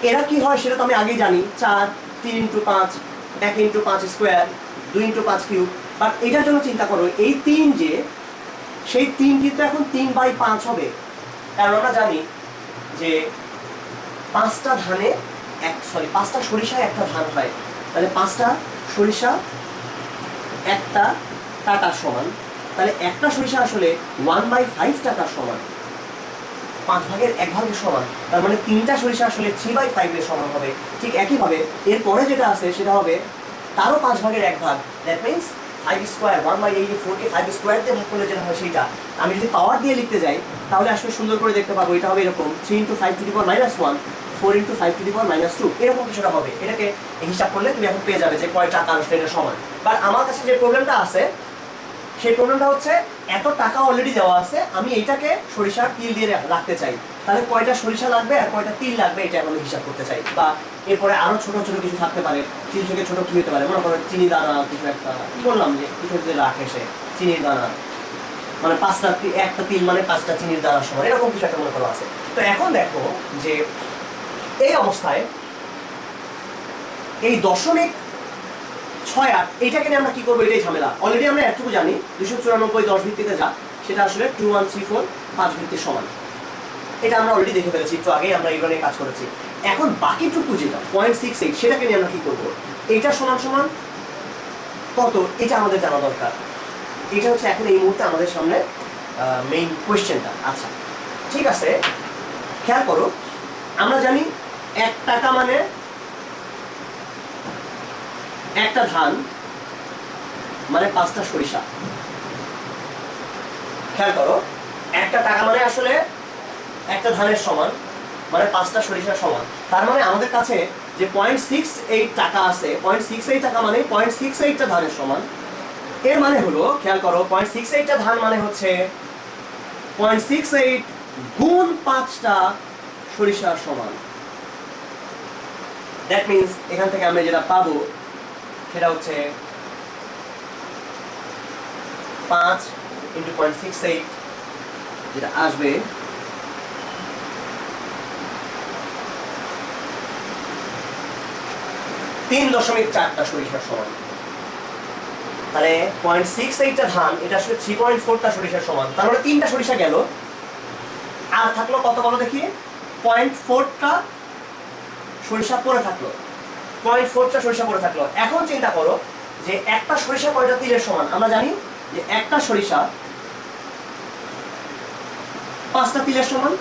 এরা কি হয় সেটা তো আমি আগেই জানি। 4 3 × 5, 1 × 5 স্কোয়ার, 2 × 5 কিউব। বাট এটার জন্য চিন্তা করো, এই 3 যে, সেই 3 কিন্তু এখন 3/5 হবে। কারণ আমরা জানি যে 5টা ধানে 5টা সরিষায় একটা ধান হয়। তাহলে 5টা সরিষা একটা টাকার সমান। তাহলে একটা সরিষা আসলে 1/5 টাকার সমান, 5 ভাগের 1 ভাগের সমান। তার মানে 3টা সরিষা আসলে 3/5 এর সমান হবে। ঠিক একইভাবে এরপরে যেটা আছে সেটা হবে তারও 5 ভাগের 1 ভাগ। That means 5 square, 1/84 K 5 square দিয়ে ভাগ করলে যেটা হয় সেইটা। আমি যদি পাওয়ার দিয়ে লিখতে যাই তাহলে আসলে সুন্দর করে দেখতে পাবো, এটা হবে এরকম 3 × 5⁻⁻1, 4 × 5⁻2, এরকম কিছুটা হবে। এটাকে হিসাব করলে তুমি এখন পেয়ে যাবে যে কয় টাকা আসলে এটা সমান। বাট আমার কাছে যে প্রবলেমটা আছে, সেই প্রবলেমটা হচ্ছে এত টাকা অলরেডি দেওয়া আছে, আমি এইটাকে সরিষার তিল দিয়ে রাখতে চাই। তাহলে কয়টা সরিষা লাগবে আর কয়টা তিল লাগবে এটা আমি হিসাব করতে চাই। বা এরপরে আরো ছোট ছোট কিছু থাকতে পারে। তিল থেকে ছোট কি হতে পারে? মনে করো চিনি দানা কিছু একটা, কি বললাম যে কিছু যদি রাখে সে চিনির দানা, মানে একটা তিল মানে 5টা চিনির দানার সমান, এরকম কিছু একটা মনে করো আছে। তো এখন দেখো যে এই অবস্থায় এই 0.68 এইটাকে নিয়ে আমরা কি করবো? এটাই ঝামেলা। অলরেডি আমরা এতটুকু জানি 294 10 ভিত্তিতে যা, সেটা আসলে 2134 5 ভিত্তির সমান। এটা আমরা অলরেডি দেখে ফেলেছি, একটু আগেই আমরা এইগুলো নিয়ে কাজ করেছি। এখন বাকিটুকু যেটা 0.68, সেটাকে নিয়ে আমরা কি করবো? এটা সমান সমান কত এটা আমাদের জানা দরকার। এটা হচ্ছে এখন এই মুহূর্তে আমাদের সামনে মেইন কোয়েশ্চেনটা। আচ্ছা ঠিক আছে, খেয়াল করো, আমরা জানি 1 টাকা মানে একটা ধান মানে 5টা সরিষা। খেয়াল করো, 1 টাকা মানে আসলে একটা ধানের সমান, মানে 5টা সরিষার সমান। তার মানে আমাদের কাছে যে 0.68 টাকা আছে, 0.68 টাকা মানে 0.68টা ধানের সমান। এর মানে হলো, খেয়াল করো, 0.68টা ধান মানে হচ্ছে 0.68 গুণ 5টা সরিষার সমান। দ্যাট মিনস এখান থেকে আমরা যেটা পাবো সেটা হচ্ছে 5 ইন্টু 0.68, যেটা আসবে 3.4টা সরিষার সমান। তাহলে 0.68টা ধান, এটা আসলে 3.4টা সরিষার সমান। তার মানে 3টা সরিষা গেল, আর থাকলো কত বলো দেখি, 0.4টা সরিষা পড়ে থাকলো, 0.4টা সরিষা পড়ে থাকলো। এখন চিন্তা করো যে একটা সরিষা কয়টা তিলের সমান। আমরা জানি যে একটা সরিষা 5টা তিলের সমান।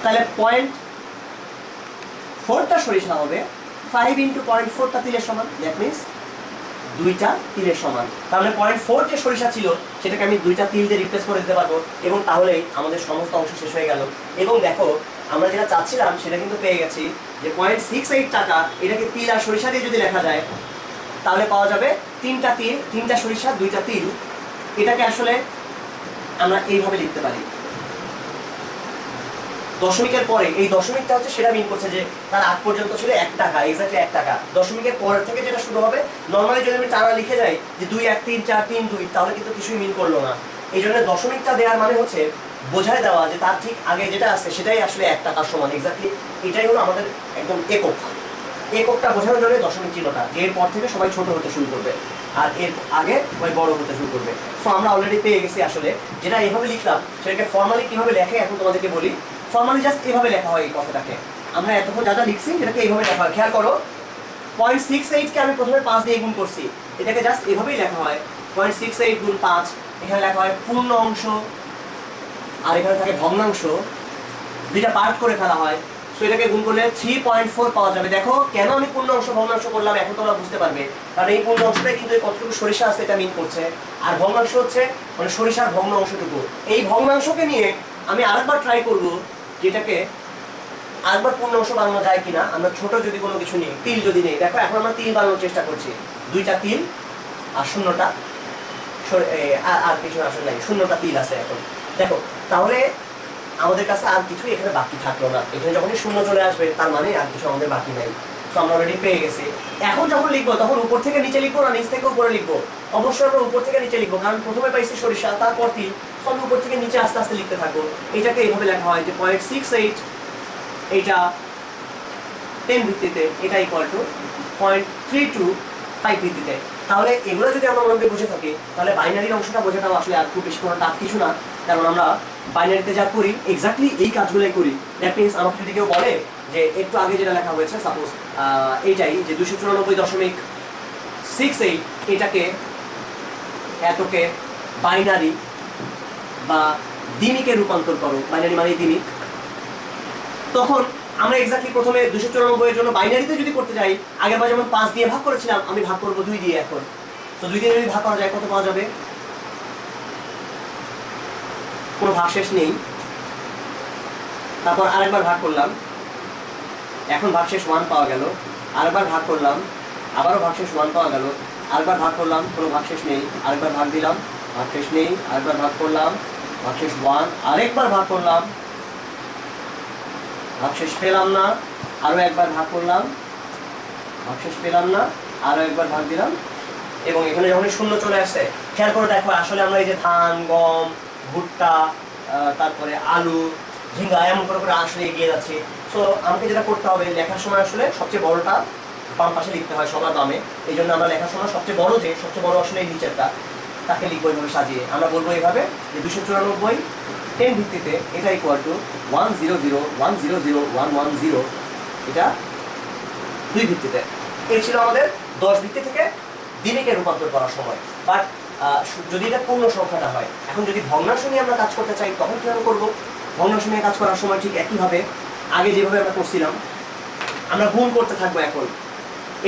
তাহলে 0.4টা সরিষা হবে 5 ইন্টু 0.4টা তিলের সমান। দ্যাট মিনস 2টা তিলের সমান। তাহলে 0.4 যে সরিষা ছিল সেটাকে আমি 2টা তিল দিয়ে রিপ্লেস করে দিতে পারবো, এবং তাহলেই আমাদের সমস্ত অংশ শেষ হয়ে গেল। এবং দেখো, আমরা যেটা চাচ্ছিলাম সেটা কিন্তু পেয়ে গেছি, যে 0.68 টাকা এটাকে তিল আর সরিষা দিয়ে যদি লেখা যায় তাহলে পাওয়া যাবে 3টা তিল, 3টা সরিষা, 2টা তিল। এটাকে আসলে আমরা এইভাবে লিখতে পারি। দশমিকের পরে, এই দশমিকটা হচ্ছে সেটা মিন করছে যে তার আগ পর্যন্ত ছিল 1 টাকা, এক্স্যাক্টলি 1 টাকা। দশমিকের পর থেকে যেটা শুরু হবে, নর্মালি যদি আমি টানা লিখে যাই যে 2 1 3 4 3 2, তাহলে কিন্তু কিছুই মিন করলো না। এই জন্য দশমিকটা দেওয়ার মানে হচ্ছে বোঝায় দেওয়া যে তার ঠিক আগে যেটা আছে সেটাই আসলে 1 টাকার সমান। এক্স্যাক্টলি এটাই হলো আমাদের একদম একক। এককটা বোঝানোর জন্য দশমিক চিহ্নটা, যে এর পর থেকে সবাই ছোট হতে শুরু করবে আর এর আগে সবাই বড় হতে শুরু করবে। সো আমরা অলরেডি পেয়ে গেছি আসলে যেটা এইভাবে লিখলাম সেটাকে ফর্মালি কিভাবে লেখে এখন তোমাদেরকে বলি। ফর্মালি জাস্ট এভাবে লেখা হয় এই কথাটাকে। আমরা এতক্ষণ যা যা লিখছি এটাকে এইভাবে লেখা হয়। খেয়াল করো, 0.68 কে আমি প্রথমে 5 দিয়ে গুণ করছি, এটাকে জাস্ট এভাবেই লেখা হয় 0.68 গুণ 5। এখানে লেখা হয় পূর্ণ অংশ আর এখানে থাকে ভগ্নাংশ, দুইটা পার্ট করে ফেলা হয়। সো এটাকে গুণ করলে 3.4 পাওয়া যাবে। দেখো কেন আমি পূর্ণ অংশ ভগ্নাংশ করলাম এখন তোমরা বুঝতে পারবে, কারণ এই পূর্ণ অংশটাই কিন্তু কতটুকু সরিষা আছে এটা মিন করছে, আর ভগ্নাংশ হচ্ছে মানে সরিষার ভগ্ন অংশটুকু। এই ভগ্নাংশকে নিয়ে আমি আরেকবার ট্রাই করব যেটাকে আরেকবার পূর্ণ অংশ বানানো যায় কিনা। আমরা ছোট যদি কোনো কিছু নিই, তিল যদি নেই, দেখো এখন আমরা তিল বানানোর চেষ্টা করছি। 2টা তিল আর শূন্যটা, আর কিছু আসলে নাই, শূন্যটা তিল আছে এখন। দেখো তাহলে আমাদের কাছে আর কিছু এখানে বাকি থাকলো না। এখানে যখনই শূন্য চলে আসবে তার মানে আর কিছু আমাদের বাকি নাই। তো আমরা অলরেডি পেয়ে গেছি। এখন যখন লিখবো তখন উপর থেকে নিচে লিখবো না নিচ থেকে উপরে লিখবো? অবশ্যই আমরা উপর থেকে নিচে লিখবো, কারণ প্রথমে পাইছি সরিষা, তারপর তিল। সব উপর থেকে নিচে আস্তে আস্তে লিখতে থাকবো। এটাকে এইভাবে লেখা হয় যে 0.68, এইটা 10 ভিত্তিতে, এটা ইকুয়াল টু 0.325 ভিত্তিতে। তাহলে এগুলো যদি আমরা মনে বুঝে থাকি তাহলে বাইনারির অংশটা বোঝাটাও আসলে আর খুব বেশি কোনো টাফ কিছু না, কারণ আমরা বাইনারিতে যা করি এক্স্যাক্টলি এই কাজগুলোই করি। দ্যাট মিনস আমাকে যদি কেউ বলে যে একটু আগে যেটা লেখা হয়েছে সাপোজ এইটাই যে 294.68, এটাকে এতকে বাইনারি বা দিনিকে রূপান্তর করো, বাইনারি মানে দিনিক, তখন আমরা এক্স্যাক্টলি প্রথমে 294 এর জন্য বাইনারিতে যদি করতে যাই, আগেরবার যেমন 5 দিয়ে ভাগ করেছিলাম, আমি ভাগ করবো 2 দিয়ে। এখন তো 2 দিয়ে যদি ভাগ করা যায় কত পাওয়া যাবে? কোনো ভাগশেষ নেই। তারপর আরেকবার ভাগ করলাম, এখন ভাগশেষ 1 পাওয়া গেল। আরেকবার ভাগ করলাম, আবারও ভাগশেষ 1 পাওয়া গেল। আরেকবার ভাগ করলাম, কোনো ভাগশেষ নেই। আরেকবার ভাগ দিলাম, ভাগশেষ নেই। আরেকবার ভাগ করলাম, ভাগশেষ 1। আরেকবার ভাগ করলাম, ভাগশেষ পেলাম না। আরও একবার ভাগ করলাম, ভাগশেষ পেলাম না। আরও একবার ভাগ দিলাম, এবং এখানে যখন শূন্য চলে আসছে, খেয়াল করে দেখো আসলে আমরা এই যে ধান, গম, ভুট্টা, তারপরে আলু, ঝিঙ্গা এমন করে করে আসলে এগিয়ে যাচ্ছে। সো আমাকে যেটা করতে হবে, লেখার সময় আসলে সবচেয়ে বড়টা বাম পাশে লিখতে হয় সবার বামে। এই জন্য আমরা লেখার সময় সবচেয়ে বড় আসলে এই নিচেরটা, তাকে লিখবো এইভাবে সাজিয়ে। আমরা বলবো এইভাবে যে 294 10 ভিত্তিতে এটা ইকুয়াল টু 1000100 এটা 2 ভিত্তিতে। এই ছিল আমাদের 10 ভিত্তি থেকে দিনিকে রূপান্তর করার সময়। বাট যদি এটা পূর্ণ সংখ্যাটা হয়। এখন যদি ভগ্নাংশ নিয়ে আমরা কাজ করতে চাই তখন কীভাবে করবো? ভগ্নাংশ নিয়ে কাজ করার সময় ঠিক একইভাবে আগে যেভাবে আমরা করছিলাম, আমরা গুণ করতে থাকবো। এখন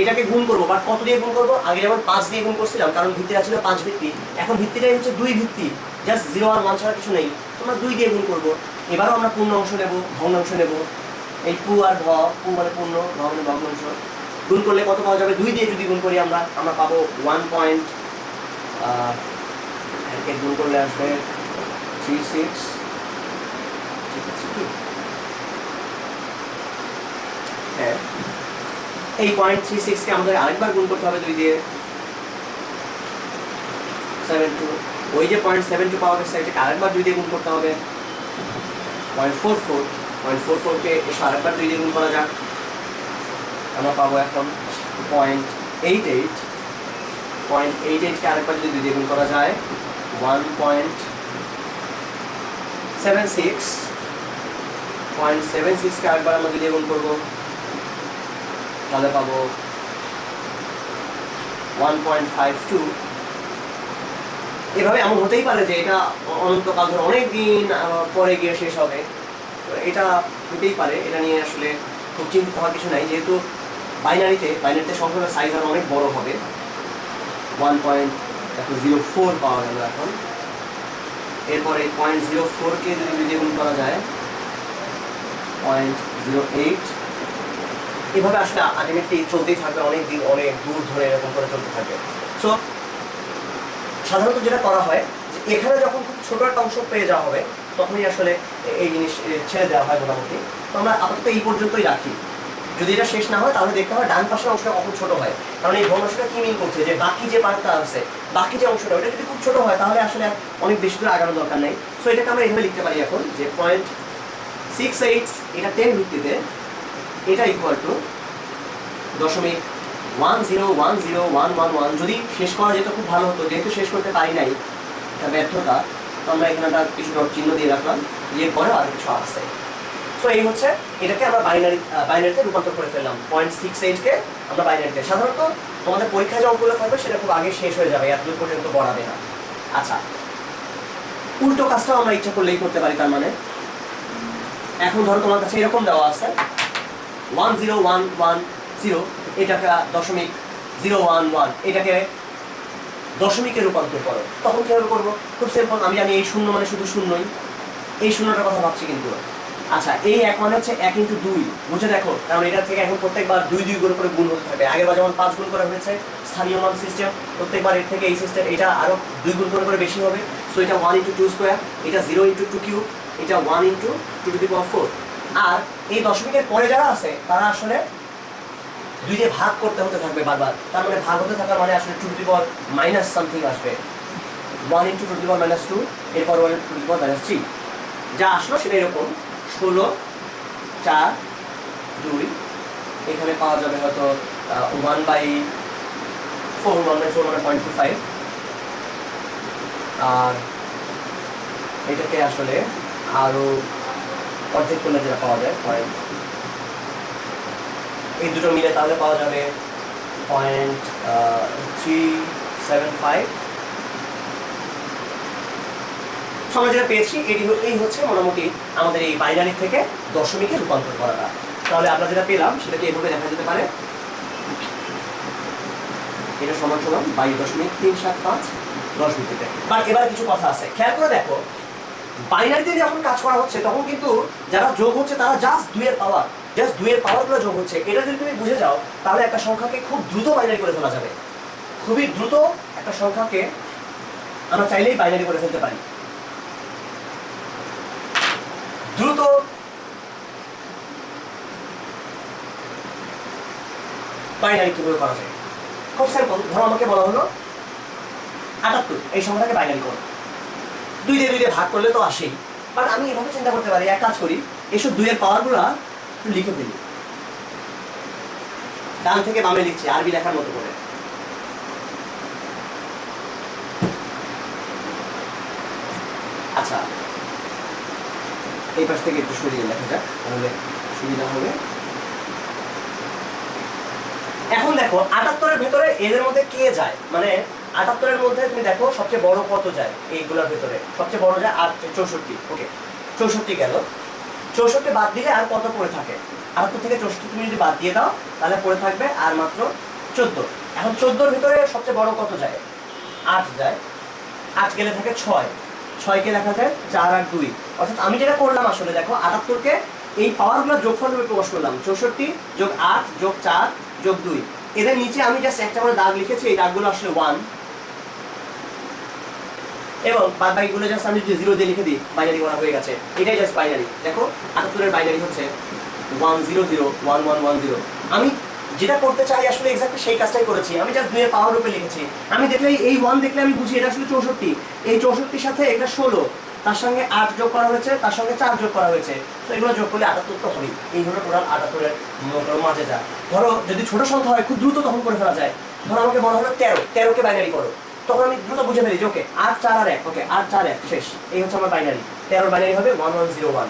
এটাকে গুণ করবো, বাট কত দিয়ে গুণ করবো? আগে যেমন 5 দিয়ে গুণ করছিলাম, কারণ ভিত্তিটা ছিল 5 ভিত্তি। এখন ভিত্তিটাই হচ্ছে 2 ভিত্তি, জাস্ট 0 আর 1 ছাড়া কিছু নেই। আমরা 2 দিয়ে গুণ করবো। এবারও আমরা পূর্ণ অংশ নেব, ভগ্নাংশ নেব। এই পু আর ভ, পু মানে পূর্ণ, ভ মানে ভগ্নাংশ। গুণ করলে কত পাওয়া যাবে? 2 দিয়ে যদি গুণ করি আমরা পাবো 1 পয়েন্ট, গুণ করলে আসবে 36। ঠিক আছে কি? হ্যাঁ, এই 0.36 কে আমাদের আরেকবার গুণ করতে হবে 2 দিয়ে, 72। ওই যে 0.72 পাওয়া গেছে এটাকে আরেকবার 2 দিয়ে গুণ করতে হবে 0.44। 0.44 কে এসে আরেকবার 2 দিয়ে গুণ করা যাক, আমরা পাবো এখন 0.88। 0.88 কে আরেকবার যদি 2 দিয়ে গুণ করা যায় 1.76। 0.76 কে আরেকবার আমরা 2 দিয়ে গুণ করবো, তাহলে পাবো 1.52। এভাবে এমন হতেই পারে যে এটা অনন্তকাল ধরে অনেক দিন পরে গিয়ে শেষ হবে, তো এটা হতেই পারে। এটা নিয়ে আসলে খুব চিন্তিত হওয়ার কিছু নাই, যেহেতু বাইনারিতে সংখ্যার সাইজ আরো অনেক বড় হবে। 1.04 পাওয়া গেল এখন। এরপরে 0.04 কে যদি 2 দিয়ে গুণ করা যায় 0.08। এভাবে আসলে আলটিমেটলি চলতেই থাকবে অনেক দিন, অনেক দূর ধরে এরকম করে চলতে থাকবে। সো সাধারণত যেটা করা হয় যে এখানে যখন খুব ছোট একটা অংশ পেয়ে যাওয়া হবে তখনই আসলে এই জিনিস ছেড়ে দেওয়া হয় মোটামুটি। তো আমরা আপাতত এই পর্যন্তই রাখি। যদি এটা শেষ না হয় তাহলে দেখতে হয় ডান পাশের অংশটা কখন ছোট হয়, কারণ এই ভগ্নাংশটা কি মিন করছে যে বাকি যে পার্টটা আছে, বাকি যে অংশটা ওটা যদি খুব ছোট হয় তাহলে আসলে অনেক বেশি দূর আগানোর দরকার নেই। সো এটাকে আমরা এভাবে লিখতে পারি এখন যে 0.68 এটা 10 ভিত্তিতে, এটা ইকুয়াল টু 0.10101111। যদি শেষ করা যেত খুব ভালো হতো, যেহেতু শেষ করতে পারি নাই, এটা ব্যর্থতা। তো আমরা এখানে একটা কিছু চিহ্ন দিয়ে রাখলাম, যে পরেও আর কিছু আসছে। সো এই হচ্ছে, এটাকে আমরা বাইনারিতে রূপান্তর করে ফেললাম। 0.68 কে আমরা বাইনারিতে, সাধারণত তোমাদের পরীক্ষায় যে অঙ্কগুলো থাকবে সেটা খুব আগে শেষ হয়ে যাবে, এতদূর পর্যন্ত বড়াবে না। আচ্ছা, উল্টো কাজটাও আমরা ইচ্ছা করলেই করতে পারি। তার মানে এখন ধরো তোমার কাছে এরকম দেওয়া আছে 10110, এটাকে 0.011, এটাকে দশমিকে রূপান্তর করো। তখন কিভাবে করবো? খুব সিম্পল। আমি জানি এই শূন্য মানে শুধু শূন্যই, এই শূন্যটার কথা ভাবছি কিন্তু। আচ্ছা, এই 1 মানে হচ্ছে 1 × 2, বুঝে দেখো, কারণ এটার থেকে এখন প্রত্যেকবার 2 করে গুণ হতে থাকবে। আগেরবার যেমন 5 গুণ করা হয়েছে স্থানীয় মান সিস্টেম, প্রত্যেকবার এর থেকে এই সিস্টেম এটা আরো 2 গুণ করে বেশি হবে। সো এটা 1 × 2 স্কোয়ার, এটা 0 × 2 কিউব, এটা 1 × 2⁴। আর এই দশমিকের পরে যারা আছে তারা আসলে 2 দিয়ে ভাগ করতে হতে থাকবে বারবার। তার মানে ভাগ হতে থাকার মানে আসলে 2⁻⁻ সামথিং আসবে। 1 × 2⁻², এরপর 1 × 2⁻3, যা আসলো সেটা এরকম 16, 4, 2। এখানে পাওয়া যাবে হয়তো 1/4, 1/4 মানে 0.25। আর এটাকে আসলে আরো অর্ধেক করলে যেটা পাওয়া যায় এই দুটো মিলে তাহলে পাওয়া যাবে 0.375। আমরা যেটা পেয়েছি এই হচ্ছে মোটামুটি আমাদের এই বাইনারি থেকে দশমিকে রূপান্তর করাটা। তাহলে আমরা যেটা পেলাম সেটাকে এভাবে দেখা যেতে পারে, এটা সমান 22.375 10 ভিত্তিতে। বাট এবার কিছু কথা আছে, খেয়াল করে দেখো। বাইনারিতে যখন কাজ করা হচ্ছে তখন কিন্তু যারা যোগ হচ্ছে তারা জাস্ট 2 এর পাওয়ারগুলো যোগ হচ্ছে। এটা যদি তুমি বুঝে যাও তাহলে একটা সংখ্যাকে খুব দ্রুত বাইনারি করে ফেলা যাবে। খুবই দ্রুত একটা সংখ্যাকে আমরা চাইলেই বাইনারি করে ফেলতে পারি। দ্রুত বাইনারি কিভাবে করা যায়? খুব সিম্পল। ধরো আমাকে বলা হলো 78, এই সংখ্যাটাকে বাইনারি করো। 2 দিয়ে ভাগ করলে তো আসেই। বাট আমি এভাবে চিন্তা করতে পারি, এক কাজ করি, এসব 2 এর পাওয়ারগুলা লিখে ফেলি। ডান থেকে বামে লিখছি আরবি লেখার মতো করে। আচ্ছা, এই পাশ থেকে একটু সরিয়ে লেখা যাক, তাহলে সুবিধা হবে। এখন দেখো 78-এর ভেতরে এদের মধ্যে কে যায়, মানে 78-এর মধ্যে তুমি দেখো সবচেয়ে বড় কত যায় এইগুলোর ভেতরে, সবচেয়ে বড় যায় 64। ওকে, 64 গেল। 64 বাদ দিলে আর কত পড়ে থাকে? 78 থেকে 64 তুমি যদি বাদ দিয়ে দাও তাহলে পড়ে থাকবে আর মাত্র 14। এখন 14-র ভিতরে সবচেয়ে বড় কত যায়? 8 যায়। 8 গেলে থাকে 6, 6কে লেখা যায় 4 আর 2। অর্থাৎ আমি যেটা করলাম আসলে দেখো 78-কে এই পাওয়ারগুলো যোগফল রূপে প্রকাশ করলাম, 64 যোগ 8 যোগ 4 যোগ 2। এদের নিচে আমি জাস্ট একটা করে দাগ লিখেছি, এই দাগগুলো আসলে 1, এবং বাদ বাকিগুলো জাস্ট আমি যদি 0 দিয়ে লিখে দিই বাইনারি করা হয়ে গেছে। এটাই জাস্ট বাইনারি। দেখো 78-এর বাইনারি হচ্ছে 1001110। আমি যেটা করতে চাই আসলে এক্স্যাক্টলি সেই কাজটাই করেছি, আমি জাস্ট 2 এর পাওয়ার রূপে লিখেছি। আমি দেখলে এই 1 দেখলে আমি বুঝি এটা আসলে 64। এই 64-র সাথে এটা 16, তার সঙ্গে 8 যোগ করা হয়েছে, তার সঙ্গে 4 যোগ করা হয়েছে। তো এগুলো যোগ করলে 78 তো হবেই। এই হলো টোটাল 78-এর মাঝে যা। ধরো যদি ছোট সংখ্যা হয় খুব দ্রুত তখন করে ফেলা যায়। ধরো আমাকে বলা হলো 13কে বাইনারি করো, তখন আমি দ্রুত বুঝে ফেলি যে ওকে 8 4 আর 1, ওকে 8 4 1 শেষ। এই হচ্ছে আমার বাইনারি। 13-র বাইনারি হবে 1101।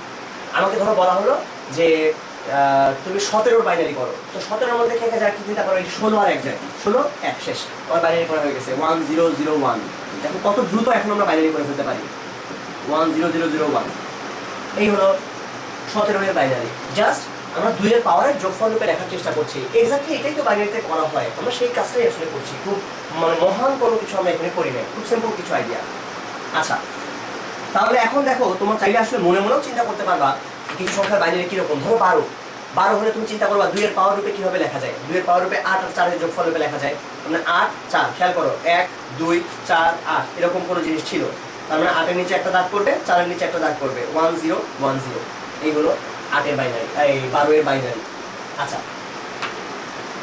আমাকে ধরো বলা হলো যে তুমি 17-র বাইনারি করো, তো 17-এর মধ্যে কে যায় কি চিন্তা করো, 16 আর 1 যায়, 16 1 শেষ। আমার বাইনারি করা হয়ে গেছে 1001। দেখো কত দ্রুত এখন আমরা বাইনারি করে ফেলতে পারি, 10001। এই হলো 17-এর বাইনারি। জাস্ট আমরা 2 এর পাওয়ারের যোগফল রূপে লেখার চেষ্টা করছি। এক্স্যাক্টলি এটাই তো বাইনারিতে করা হয়, আমরা সেই কাজটাই আসলে করছি। খুব মানে মহান কোনো কিছু আমরা এখানে করি না, খুব সিম্পল কিছু আইডিয়া। আচ্ছা, তাহলে এখন দেখো তোমার চাইলে আসলে মনে মনেও চিন্তা করতে পারবা কিছু সংখ্যার বাইনারি কিরকম। ধরো 12 হলে তুমি চিন্তা করবা 2 এর পাওয়ার রূপে কিভাবে লেখা যায়। 2 এর পাওয়ার রূপে 8 আর 4 এর যোগফল রূপে লেখা যায়। মানে 8 4, খেয়াল করো 1 2 4 8 এরকম কোনো জিনিস ছিল, তার মানে 8 এর নিচে একটা দাগ করবে, 4 এর নিচে একটা দাগ করবে, 1010। এই হলো 8 এর বাইনারি, এই 12 এর বাইনারি। আচ্ছা,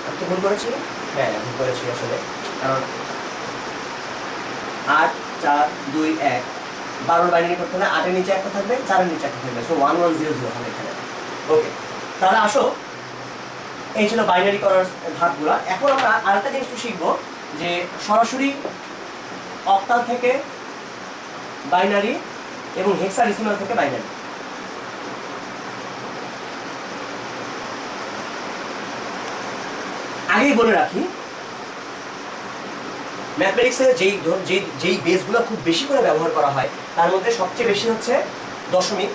আমি কি ভুল করেছি? হ্যাঁ ভুল করেছি আসলে, কারণ 8 4 2 1 12-র বাইনারি করতে হলে 8 এর নিচে একটা থাকবে, 4 এর নিচে একটা থাকবে, সো 1100 হবে এখানে। ওকে, তাহলে আসো এই ছিল বাইনারি করার ধাপগুলো। এখন আমরা আরেকটা জিনিস শিখবো যে সরাসরি অক্টাল থেকে বাইনারি এবং হেক্সাডেসিমাল থেকে বাইনারি। আগেই বলে রাখি, ম্যাথমেটিক্সের যেই বেসগুলো খুব বেশি করে ব্যবহার করা হয় তার মধ্যে সবচেয়ে বেশি হচ্ছে দশমিক,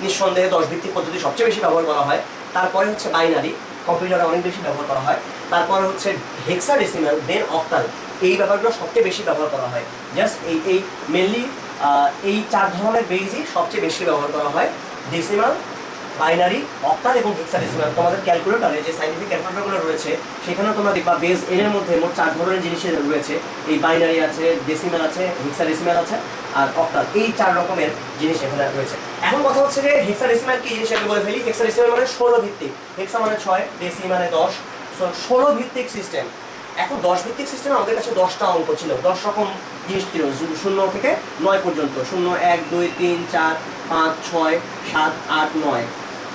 নিঃসন্দেহে 10 ভিত্তিক পদ্ধতি সবচেয়ে বেশি ব্যবহার করা হয়। তারপরে হচ্ছে বাইনারি, কম্পিউটারে অনেক বেশি ব্যবহার করা হয়। তারপরে হচ্ছে হেক্সাডেসিমাল, দেন অক্টাল, এই ব্যাপারগুলো সবচেয়ে বেশি ব্যবহার করা হয়। জাস্ট এই মেনলি এই 4 ধরনের বেসই সবচেয়ে বেশি ব্যবহার করা হয়। ডেসিমাল, বাইনারি, অক্টাল এবং হেক্সাডেসিমাল। তোমাদের ক্যালকুলেটরে যে সাইন্টিফিক ক্যালকুলেটরগুলো রয়েছে সেখানেও তোমরা দেখবা বেস এর মধ্যে মোট 4 ধরনের জিনিস রয়েছে। এই বাইনারি আছে, ডেসিমাল আছে, হেক্সাডেসিমাল আছে আর অক্টাল, এই 4 রকমের জিনিস এখানে রয়েছে। এখন কথা হচ্ছে যে হেক্সাডেসিমাল কি জিনিস আমি বলে ফেলি। হেক্সাডেসিমাল মানে 16 ভিত্তিক, হেক্সা মানে 6, ডেসি মানে 10, 16 ভিত্তিক সিস্টেম। এখন 10 ভিত্তিক সিস্টেমে আমাদের কাছে 10টা অঙ্ক ছিল, 10 রকম জিনিস ছিল, 0 থেকে 9 পর্যন্ত, 0 1 2 3 4 5 6 7 8 9,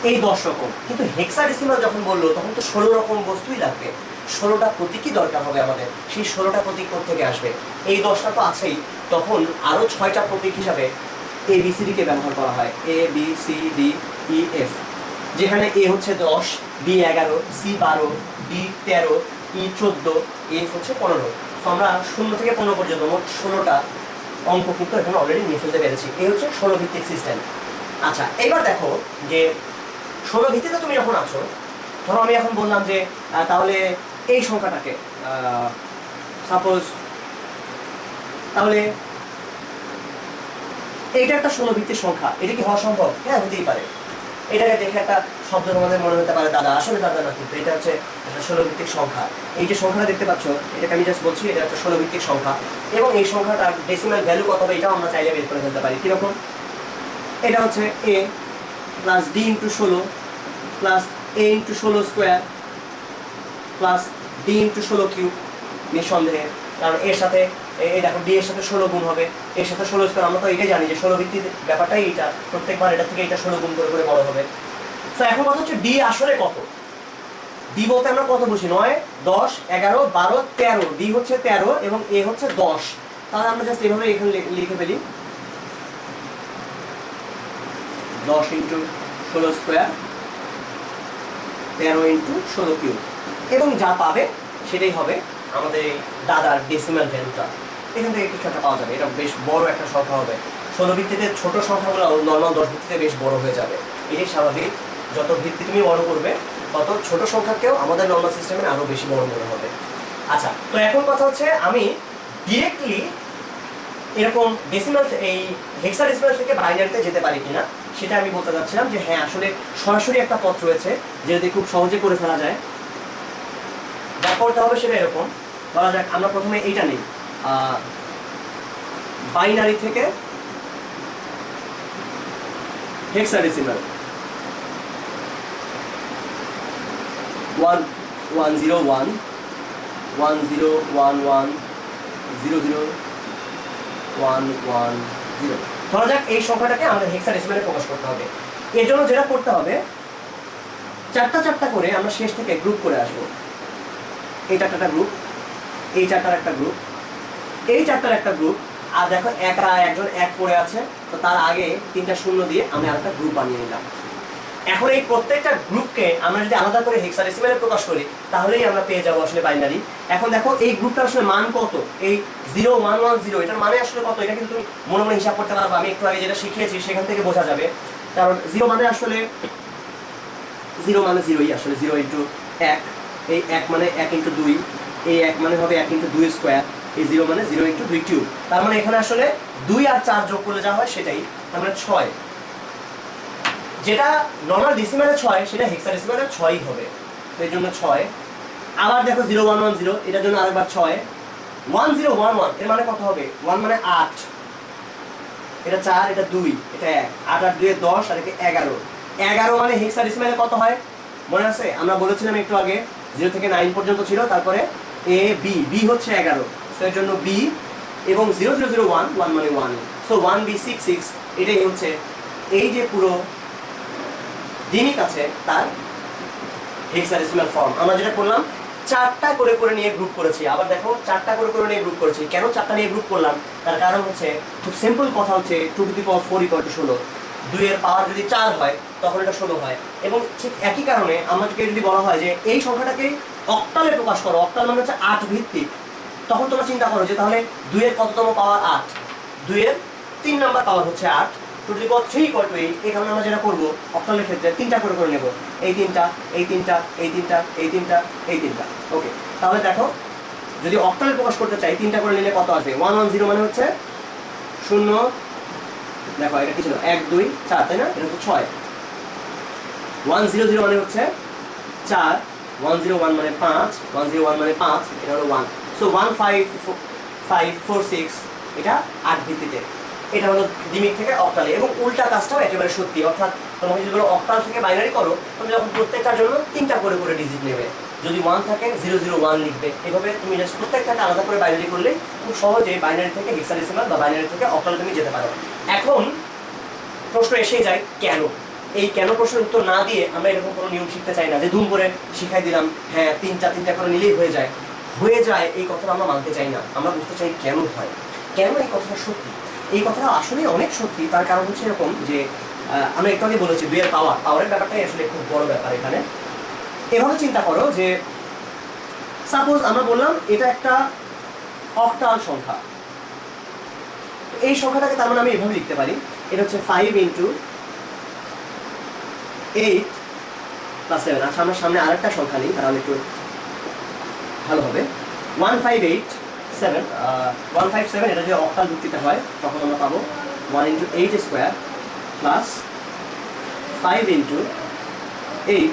এই 10 রকম। কিন্তু হেক্সাডেসিমাল যখন বললো তখন তো 16 রকম বস্তুই লাগবে, 16টা প্রতীকই দরকার হবে আমাদের। সেই 16টা প্রতীক থেকে আসবে, এই 10টা তো আছেই, তখন আরো 6টা প্রতীক হিসাবে ABCD কে ব্যবহার করা হয়। ABCDEF, যেখানে A হচ্ছে 10, B 11, C 12, D 13, E 14, F হচ্ছে 15। তো আমরা 0 থেকে 15 পর্যন্ত মোট 16টা অঙ্ক কিন্তু এখানে অলরেডি নিয়ে ফেলতে পেরেছি। এই হচ্ছে 16 ভিত্তিক সিস্টেম। আচ্ছা, এবার দেখো যে 16 ভিত্তিতে তুমি যখন আছো, ধরো আমি এখন বললাম যে তাহলে এই সংখ্যাটাকে সাপোজ, তাহলে এইটা একটা 16 ভিত্তিক সংখ্যা, এটা কি হওয়া সম্ভব? হ্যাঁ, হতেই পারে। এটাকে দেখে একটা শব্দ তোমাদের মনে হতে পারে দাদা, আসলে দাদা না, কিন্তু এটা হচ্ছে একটা 16 ভিত্তিক সংখ্যা। এই যে সংখ্যাটা দেখতে পাচ্ছ, এটাকে আমি জাস্ট বলছি এটা একটা 16 ভিত্তিক সংখ্যা, এবং এই সংখ্যাটার ডেসিমাল ভ্যালু কত হবে এটাও আমরা চাইলে বের করে ফেলতে পারি। কিরকম? এটা হচ্ছে A plus D into 16 plus A into 16 square plus D into 16 cube. নিঃসন্দেহে, কারণ এর সাথে এই দেখো D এর সাথে 16 গুণ হবে, এর সাথে 16 স্কোয়ার। আমরা তো এটাই জানি যে 16 ভিত্তিক ব্যাপারটাই এইটা, প্রত্যেকবার এটা থেকে এটা 16 গুণ করে করে বড় হবে। তো এখন কথা হচ্ছে D আসলে কত? D বলতে আমরা কত বুঝি? 9 10 11 12 13। D হচ্ছে 13 এবং A হচ্ছে 10। তাহলে আমরা জাস্ট এভাবে এখানে লিখে ফেলি 10 ইন্টু 16 স্কোয়ার 13 ইন্টু 16 কিউব, এবং যা পাবে সেটাই হবে আমাদের এই দাদার ডেসিমাল ভ্যালুটা। এখান থেকে কিছু একটা পাওয়া যাবে, এটা বেশ বড় একটা সংখ্যা হবে। 16 ভিত্তিতে ছোট সংখ্যাগুলো নর্মাল 10 ভিত্তিতে বেশ বড় হয়ে যাবে, এটাই স্বাভাবিক। যত ভিত্তি তুমি বড় করবে তত ছোট সংখ্যাকেও আমাদের নর্মাল সিস্টেমে আরও বেশি বড় মনে হবে। আচ্ছা, তো এখন কথা হচ্ছে আমি ডিরেক্টলি এরকম ডেসিমাল এই হেক্সাডেসিমাল থেকে বাইনারিতে যেতে পারি কিনা সেটা আমি বলতে চাচ্ছিলাম যে হ্যাঁ, আসলে সরাসরি একটা পথ রয়েছে যেটা খুব সহজে করে ফেলা যায়। যা করতে হবে সেটা এরকম, বলা যাক আমরা প্রথমে এইটা নিই, বাইনারি থেকে হেক্সাডেসিমাল 1101 1011 00110। ধরা যাক এই সংখ্যাটাকে আমাদের হেক্সাডেসিমালে প্রকাশ করতে হবে। এর জন্য যেটা করতে হবে, চারটা চারটা করে আমরা শেষ থেকে গ্রুপ করে আসবো। এই চারটাটা গ্রুপ, এই চারটার একটা গ্রুপ, এই চারটার একটা গ্রুপ, আর দেখো একজন এক পড়ে আছে, তো তার আগে 3টা শূন্য দিয়ে আমি আরেকটা গ্রুপ বানিয়ে নিলাম। এখন এই প্রত্যেকটা গ্রুপকে আমরা যদি আলাদা করে হেক্সাডেসিমালে প্রকাশ করি তাহলেই আমরা পেয়ে যাবো আসলে বাইনারি। এখন দেখো এই গ্রুপটা আসলে মান কত, এই 0110 এটার মানে আসলে কত, এটা কিন্তু মনে মনে হিসাব করতে পারবো। আমি একটু আগে যেটা শিখিয়েছি সেখান থেকে বোঝা যাবে, কারণ 0 মানে আসলে 0 মানে 0ই আসলে 0 ইন্টু 1, এই 1 মানে 1 ইন্টু 2, এই 1 মানে হবে 1 ইন্টু 2 স্কোয়ার, এই 0 মানে 0 ইন্টু 2 কিউব। তার মানে এখানে আসলে 2 আর 4 যোগ করলে যা হয় সেটাই, তার মানে 6। যেটা নর্মাল ডেসিমালে 6 সেটা হেক্সাডেসিমালে 6ই হবে, সেই জন্য 6। আবার দেখো 0110 এটার জন্য আরেকবার 6। 1011 এর মানে কত হবে, 1 মানে 8, এটা 4, এটা 2, এটা 1, 8 আর 2 10, আর একে 11। 11 মানে হেক্সাডেসিমালে কত হয় মনে আছে, আমরা বলেছিলাম একটু আগে 0 থেকে 9 পর্যন্ত ছিল, তারপরে এ বি, বি হচ্ছে 11, সো এর জন্য বি, এবং 0001 1 মানে 1, সো 1b66 এটাই হচ্ছে এই যে পুরো ডিমিক আছে তার হেক্সাডেসিমাল ফর্ম। আমরা যেটা করলাম চারটা করে করে নিয়ে গ্রুপ করেছি, আবার দেখো চারটা করে করে নিয়ে গ্রুপ করেছি। কেন চারটা নিয়ে গ্রুপ করলাম, তার কারণ হচ্ছে খুব সিম্পল কথা হচ্ছে 2 টু দি পাওয়ার 4 = 16, 2 এর পাওয়ার যদি 4 হয় তখন এটা 16 হয়। এবং ঠিক একই কারণে আমাদেরকে যদি বলা হয় যে এই সংখ্যাটাকে অক্টালে প্রকাশ করো, অক্টাল মানে হচ্ছে 8 ভিত্তিক, তখন তোমরা চিন্তা করো যে তাহলে 2 এর কততম পাওয়ার 8, 2 এর 3 নাম্বার পাওয়ার হচ্ছে 8, 2 টু দি পাওয়ার 3 = 8। এই কারণে আমরা যেটা করবো অক্টালের ক্ষেত্রে 3টা করে করে নেব, এই 3টা, এই 3টা, এই 3টা, এই 3টা, এই 3টা। ওকে, তাহলে দেখো যদি অক্টালে প্রকাশ করতে চাই 3টা করে নিলে কত আসবে, 110 মানে হচ্ছে 0, দেখো এটা কি ছিল 1 2 4, তাই না, এটা হচ্ছে 6। 100 মানে হচ্ছে 4, 101 মানে 5, 101 মানে 5, এটা হলো 1, সো 15546 এটা 8 ভিত্তিতে। এটা হলো ডিমিক থেকে অক্টালে, এবং উল্টা কাজটাও একেবারে সত্যি। অর্থাৎ তোমাকে যদি বলো অক্টাল থেকে বাইনারি করো, তুমি যখন প্রত্যেকটার জন্য 3টা করে করে ডিজিট নেবে, যদি 1 থাকে 001 লিখবে, এভাবে তুমি জাস্ট প্রত্যেকটাকে আলাদা করে বাইনারি করলে খুব সহজে বাইনারি থেকে হেক্সাডেসিমাল বা বাইনারি থেকে অক্টালে তুমি যেতে পারো। এখন প্রশ্ন এসেই যায় কেন, এই কেন প্রশ্নের উত্তর না দিয়ে আমরা এরকম কোনো নিয়ম শিখতে চাই না যে ধুম করে শিখাই দিলাম হ্যাঁ 3টা করে নিলেই হয়ে যায়। এই কথাটা আমরা মানতে চাই না, আমরা বুঝতে চাই কেন হয়, কেন এই কথাটা সত্যি। এই কথাটা আসলে অনেক সত্যি, তার কারণ হচ্ছে এরকম যে আমরা একটু আগে বলেছি 2 এর পাওয়ারের ব্যাপারটাই আসলে খুব বড় ব্যাপার এখানে। এভাবে চিন্তা করো যে সাপোজ আমরা বললাম এটা একটা অক্টাল সংখ্যা, এই সংখ্যাটাকে তার মানে আমি এভাবে লিখতে পারি, এটা হচ্ছে 5 × 8 + 7। আচ্ছা, আমরা সামনে আরেকটা সংখ্যা নিই তাহলে একটু ভালো হবে। 157 এটা যদি অক্টাল ভিত্তিতে হয় তখন আমরা পাবো 1 × 8² + 5 × 8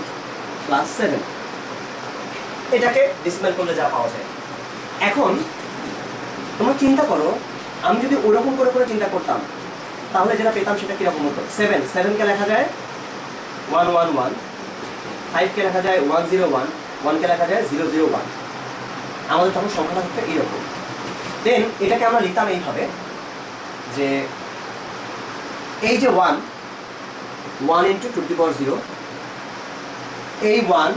+ 7, এটাকে ডেসিমাল করলে যা পাওয়া যায়। এখন তোমরা চিন্তা করো আমি যদি ওরকম করে করে চিন্তা করতাম তাহলে যেটা পেতাম সেটা কিরকম হতো। 7 কে লেখা যায় 111, 5 কে লেখা যায় 101, 1 কে লেখা যায় 001। আমাদের তখন সংখ্যাটা হচ্ছে এইরকম। দেন এটাকে আমরা লিখতাম এইভাবে যে এই যে 1 × 2 টু দি পাওয়ার 0, এই 1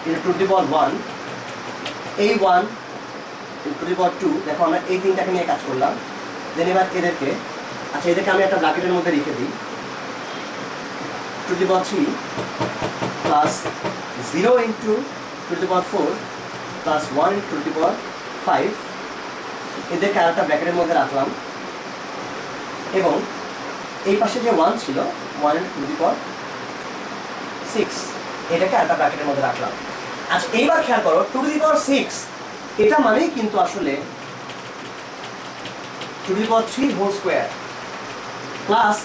× 2 টু দি পাওয়ার 1, এই 1 × 2 টু দি পাওয়ার 2। দেখো আমরা এই 3টাকে নিয়ে কাজ করলাম। দেন এবার এদেরকে, আচ্ছা এদেরকে আমি একটা ব্র্যাকেটের মধ্যে লিখে দিই, 2 to the power 3 + 0 × 2 to the power 4 + 1 × 2 to the power 5 এদেরকে আরেকটা ব্র্যাকেটের মধ্যে রাখলাম এবং এই পাশে যে 1 ছিল 1^6 এটাকে আরেকটা ব্র্যাকেটের মধ্যে রাখলাম। আচ্ছা এইবার খেয়াল করো 2^6 এটা মানেই কিন্তু আসলে 2^3 হোল স্কোয়ার প্লাস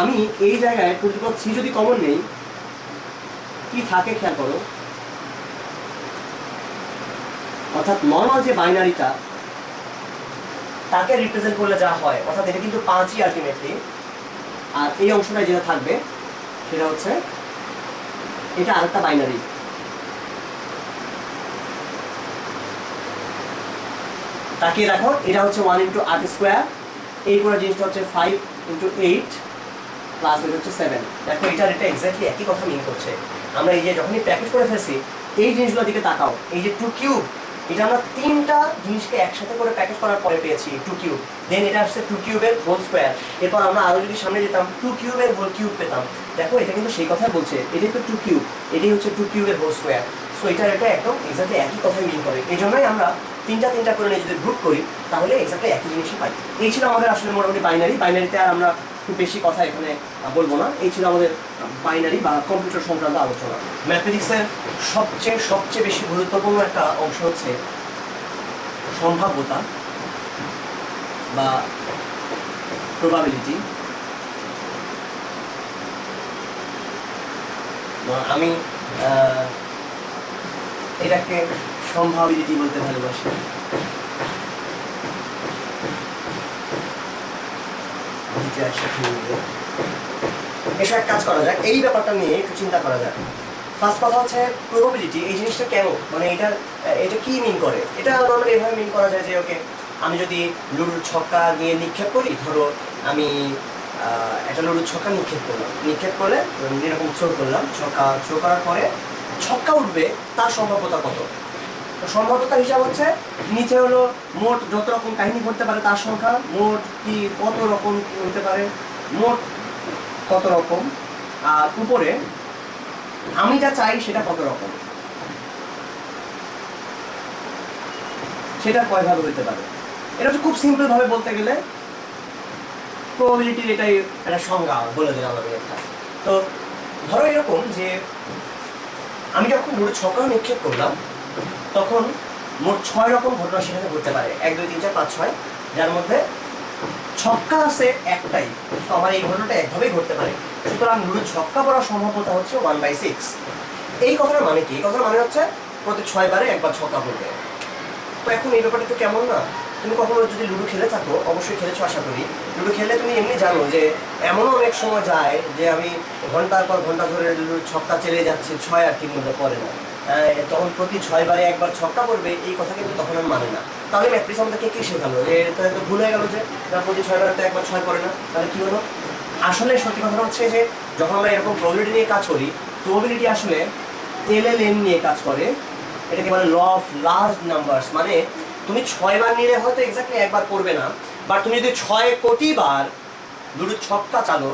আমি এই জায়গায় 2^3 যদি কমন নেই কি থাকে খেয়াল করো, অর্থাৎ নর্মাল যে বাইনারিটা তাকে রিপ্রেজেন্ট করলে যা হয়, অর্থাৎ এটা কিন্তু 5ই আলটিমেটলি, আর এই অংশটায় যেটা থাকবে সেটা হচ্ছে এটা আরেকটা বাইনারি। তাকিয়ে রাখো, এটা হচ্ছে 1×8², এই পুরো জিনিসটা হচ্ছে 5×8 প্লাস এটা হচ্ছে 7। দেখো এটা এক্স্যাক্টলি একই কথা মিন করছে। আমরা এই যে যখনই প্যাকেজ করে ফেলছি এই জিনিসগুলোর দিকে তাকাও, এই যে 2³ এটা আমরা 3টা জিনিসকে একসাথে করে প্যাকেজ করার পরে পেয়েছি 2³, দেন এটা আসছে 2³ হোল স্কোয়ার, এরপর আমরা আরো যদি সামনে যেতাম 2³ হোল কিউব পেতাম। দেখো এটা কিন্তু সেই কথাই বলছে, এটাই তো 2³ এটাই হচ্ছে 2³ হোল স্কোয়ার। সো এটা একদম এক্স্যাক্টলি একই কথাই মিন করে। এই জন্যই আমরা তিনটা করে নিয়ে যদি গ্রুপ করি তাহলে এক্স্যাক্টলি একই জিনিসই পাই। এই ছিল আমাদের আসলে মোটামুটি বাইনারিতে আর আমরা খুব বেশি কথা এখানে বলবো না। এই ছিল আমাদের বাইনারি বা কম্পিউটার সংক্রান্ত আলোচনা। ম্যাথমেটিক্সের সবচেয়ে বেশি গুরুত্বপূর্ণ একটা অংশ হচ্ছে সম্ভাব্যতা বা প্রবাবিলিটি। আমি এটাকে সম্ভাবিলিটি বলতে ভালোবাসি। এসব এক কাজ করা যায়, এই ব্যাপারটা নিয়ে একটু চিন্তা করা যায়। ফার্স্ট কথা হচ্ছে প্রবাবিলিটি, এই জিনিসটা কেন, মানে এটা কি মিন করে। এটা নর্মালি এভাবে মিন করা যায় যে ওকে আমি যদি লুডুর ছক্কা দিয়ে নিক্ষেপ করি, ধরো আমি একটা লুডুর ছক্কা নিক্ষেপ করলে এরকম থ্রো করলাম, থ্রো করার পরে ছক্কা উঠবে, তার সম্ভাব্যতা কত। সম্ভাব্যতার হিসাব হচ্ছে নিচে হলো মোট যত রকম কাহিনী ঘটতে পারে তার সংখ্যা, মোট কি কত রকম হতে পারে, মোট কত রকম, আর উপরে আমি যা চাই সেটা কত রকম, সেটা কয়ভাবে হতে পারে। এটা হচ্ছে খুব সিম্পল ভাবে বলতে গেলে প্রবাবিলিটির এটাই একটা সংজ্ঞা বলে দিলাম আমি একটা। তো ধরো এরকম যে আমি যখন লুডুর ছক্কা নিক্ষেপ করলাম তখন মোট 6 রকম ঘটনা সেখানে ঘটতে পারে, 1 2 3 4 5 6, যার মধ্যে ছক্কা আছে একটাই, তো আমার এই ঘটনাটা একভাবেই ঘটতে পারে। সুতরাং লুডুর ছক্কা পড়ার সম্ভাব্যতা হচ্ছে 1/6। এই কথার মানে কি? এই কথার মানে হচ্ছে প্রতি 6 বারে একবার ছক্কা পড়বে। তো এখন এই ব্যাপারটা তো কেমন না, তুমি কখনো যদি লুডো খেলে থাকো, অবশ্যই খেলেছো আশা করি, লুডো খেললে তুমি এমনি জানো যে এমনও অনেক সময় যায় যে আমি ঘন্টার পর ঘন্টা ধরে লুডোর ছক্কা চেলে যাচ্ছে, 6 আর 3 মধ্যে পড়ে না, তখন প্রতি 6 বারে একবার ছক্কা পড়বে, এই কথা কিন্তু তখন আর মানে না। তাহলে ম্যাট্রিক্স আমাদেরকে কি শেখালো, যে তাহলে তো ভুল হয়ে গেল যে প্রতি 6 বারে তো একবার 6 পড়ে না, তাহলে কি হলো। আসলে সত্যি কথা হচ্ছে যে যখন আমরা এরকম প্রবাবিলিটি নিয়ে কাজ করি, প্রবাবিলিটি আসলে LLM নিয়ে কাজ করে, এটাকে বলে ল অফ লার্জ নাম্বারস। মানে তুমি 6 বার নিলে হয়তো এক্স্যাক্টলি একবার পড়বে না, বাট তুমি যদি 6 কোটি বার লুডোর ছক্কা চালো,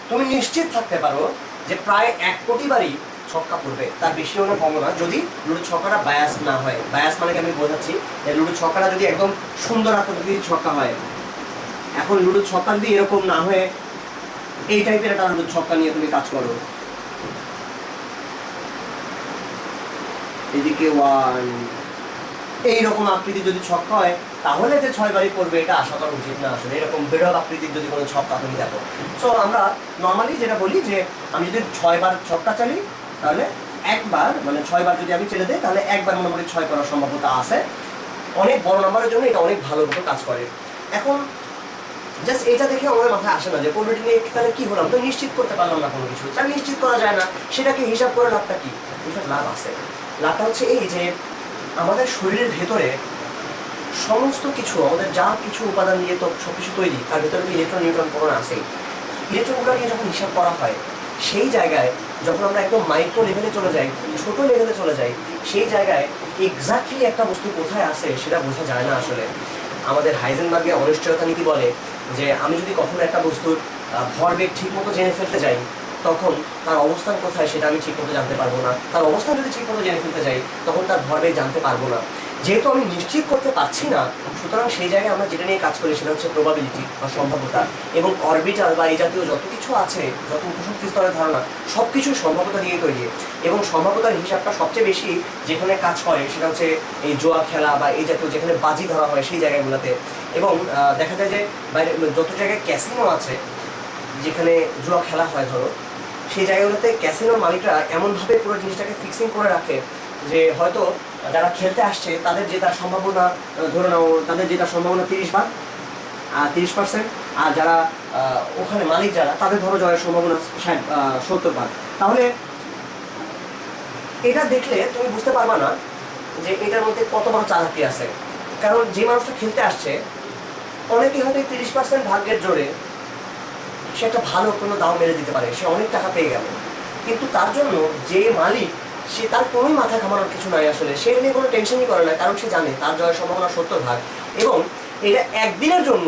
তুমি নিশ্চিত থাকতে পারো যে প্রায় 1 কোটি বারই ছক্কা পড়বে, তার বেশি হলে কমও না, যদি লুডোর ছক্কাটা বায়াস না হয়। বায়াস মানে আমি বোঝাচ্ছি যে লুডোর ছক্কাটা যদি একদম সুন্দর আকৃতির ছক্কা হয়, এখন লুডোর ছক্কা যদি এরকম না হয়ে এই টাইপের একটা লুডোর ছক্কা নিয়ে তুমি কাজ করো, এদিকে 1 এইরকম আকৃতির যদি ছক্কা হয়, তাহলে যে 6 বারই পড়বে এটা আশা করা উচিত না। আসলে এরকম বেরোব আকৃতির যদি কোনো ছক্কা তুমি দেখো, সো আমরা নর্মালি যেটা বলি যে আমি যদি 6 বার ছক্কা চালি তাহলে একবার, মানে 6 বার যদি আমি চেলে দিই তাহলে একবার মোটামুটি 6 করার সম্ভাবনা আছে। অনেক বড় নাম্বারের জন্য এটা অনেক ভালো মতো কাজ করে। এখন জাস্ট এটা দেখে আমাদের মাথায় আসে না যে প্রবাবিলিটি নিয়ে তাহলে কি হলাম, তো নিশ্চিত করতে পারলাম না কোনো কিছু, যা নিশ্চিত করা যায় না সেটাকে হিসাব করে লাভটা কি। ইনফ্যাক্ট লাভ আছে। লাভটা হচ্ছে এই যে আমাদের শরীরের ভেতরে সমস্ত কিছু, আমাদের যা কিছু উপাদান নিয়ে তো সব কিছু তৈরি, তার ভেতরে ইলেকট্রন নিউট্রন প্রোটন আছেই। ইলেকট্রনগুলো নিয়ে যখন হিসাব করা হয়, সেই জায়গায় যখন আমরা একদম মাইক্রো লেভেলে চলে যাই, ছোট লেভেলে চলে যাই, সেই জায়গায় এক্স্যাক্টলি একটা বস্তু কোথায় আছে সেটা বোঝা যায় না। আসলে আমাদের হাইজেনবার্গের অনিশ্চয়তা নীতি বলে যে আমি যদি কখনো একটা বস্তুর ভরবেগ ঠিক মতো জেনে ফেলতে যাই, তখন তার অবস্থান কোথায় সেটা আমি ঠিক মতো জানতে পারবো না। তার অবস্থান যদি ঠিক মতো জেনে ফেলতে যাই, তখন তার ভরবেগ জানতে পারবো না। যেহেতু আমি নিশ্চিত করতে পারছি না, সুতরাং সেই জায়গায় আমরা যেটা নিয়ে কাজ করি সেটা হচ্ছে প্রবাবিলিটি বা সম্ভাব্যতা। এবং অরবিটাল বা এই জাতীয় যত কিছু আছে, যত উপশক্তি স্তরের ধারণা, সব কিছুই সম্ভাব্যতা দিয়ে তৈরি। এবং সম্ভাব্যতার হিসাবটা সবচেয়ে বেশি যেখানে কাজ হয় সেটা হচ্ছে এই জুয়া খেলা বা এই জাতীয় যেখানে বাজি ধরা হয় সেই জায়গাগুলোতে। এবং দেখা যায় যে বাইরে যত জায়গায় ক্যাসিনো আছে, যেখানে জুয়া খেলা হয় ধরো, সেই জায়গাগুলোতে ক্যাসিনোর মালিকরা এমনভাবে পুরো জিনিসটাকে ফিক্সিং করে রাখে যে হয়তো যারা খেলতে আসছে তাদের যেটা সম্ভাবনা, ধরে নাও তাদের যেটা সম্ভাবনা 30%, আর যারা ওখানে মালিক যারা তাদের ধরো জয়ের সম্ভাবনা 70%। তাহলে এটা দেখলে তুমি বুঝতে পারবা না যে এটার মধ্যে কত বড় চালাকি আছে। কারণ যে মানুষটা খেলতে আসছে, অনেকেই হয়তো 30% ভাগ্যের জোরে সে একটা ভালো কোনো দাম মেরে দিতে পারে, সে অনেক টাকা পেয়ে গেল। কিন্তু তার জন্য যে মালিক, সে তার কোনোই মাথা ঘামানোর কিছু নাই আসলে, সে নিয়ে কোনো টেনশনই করে না, কারণ সে জানে তার জয়ের সম্ভাবনা 70%। এবং এটা একদিনের জন্য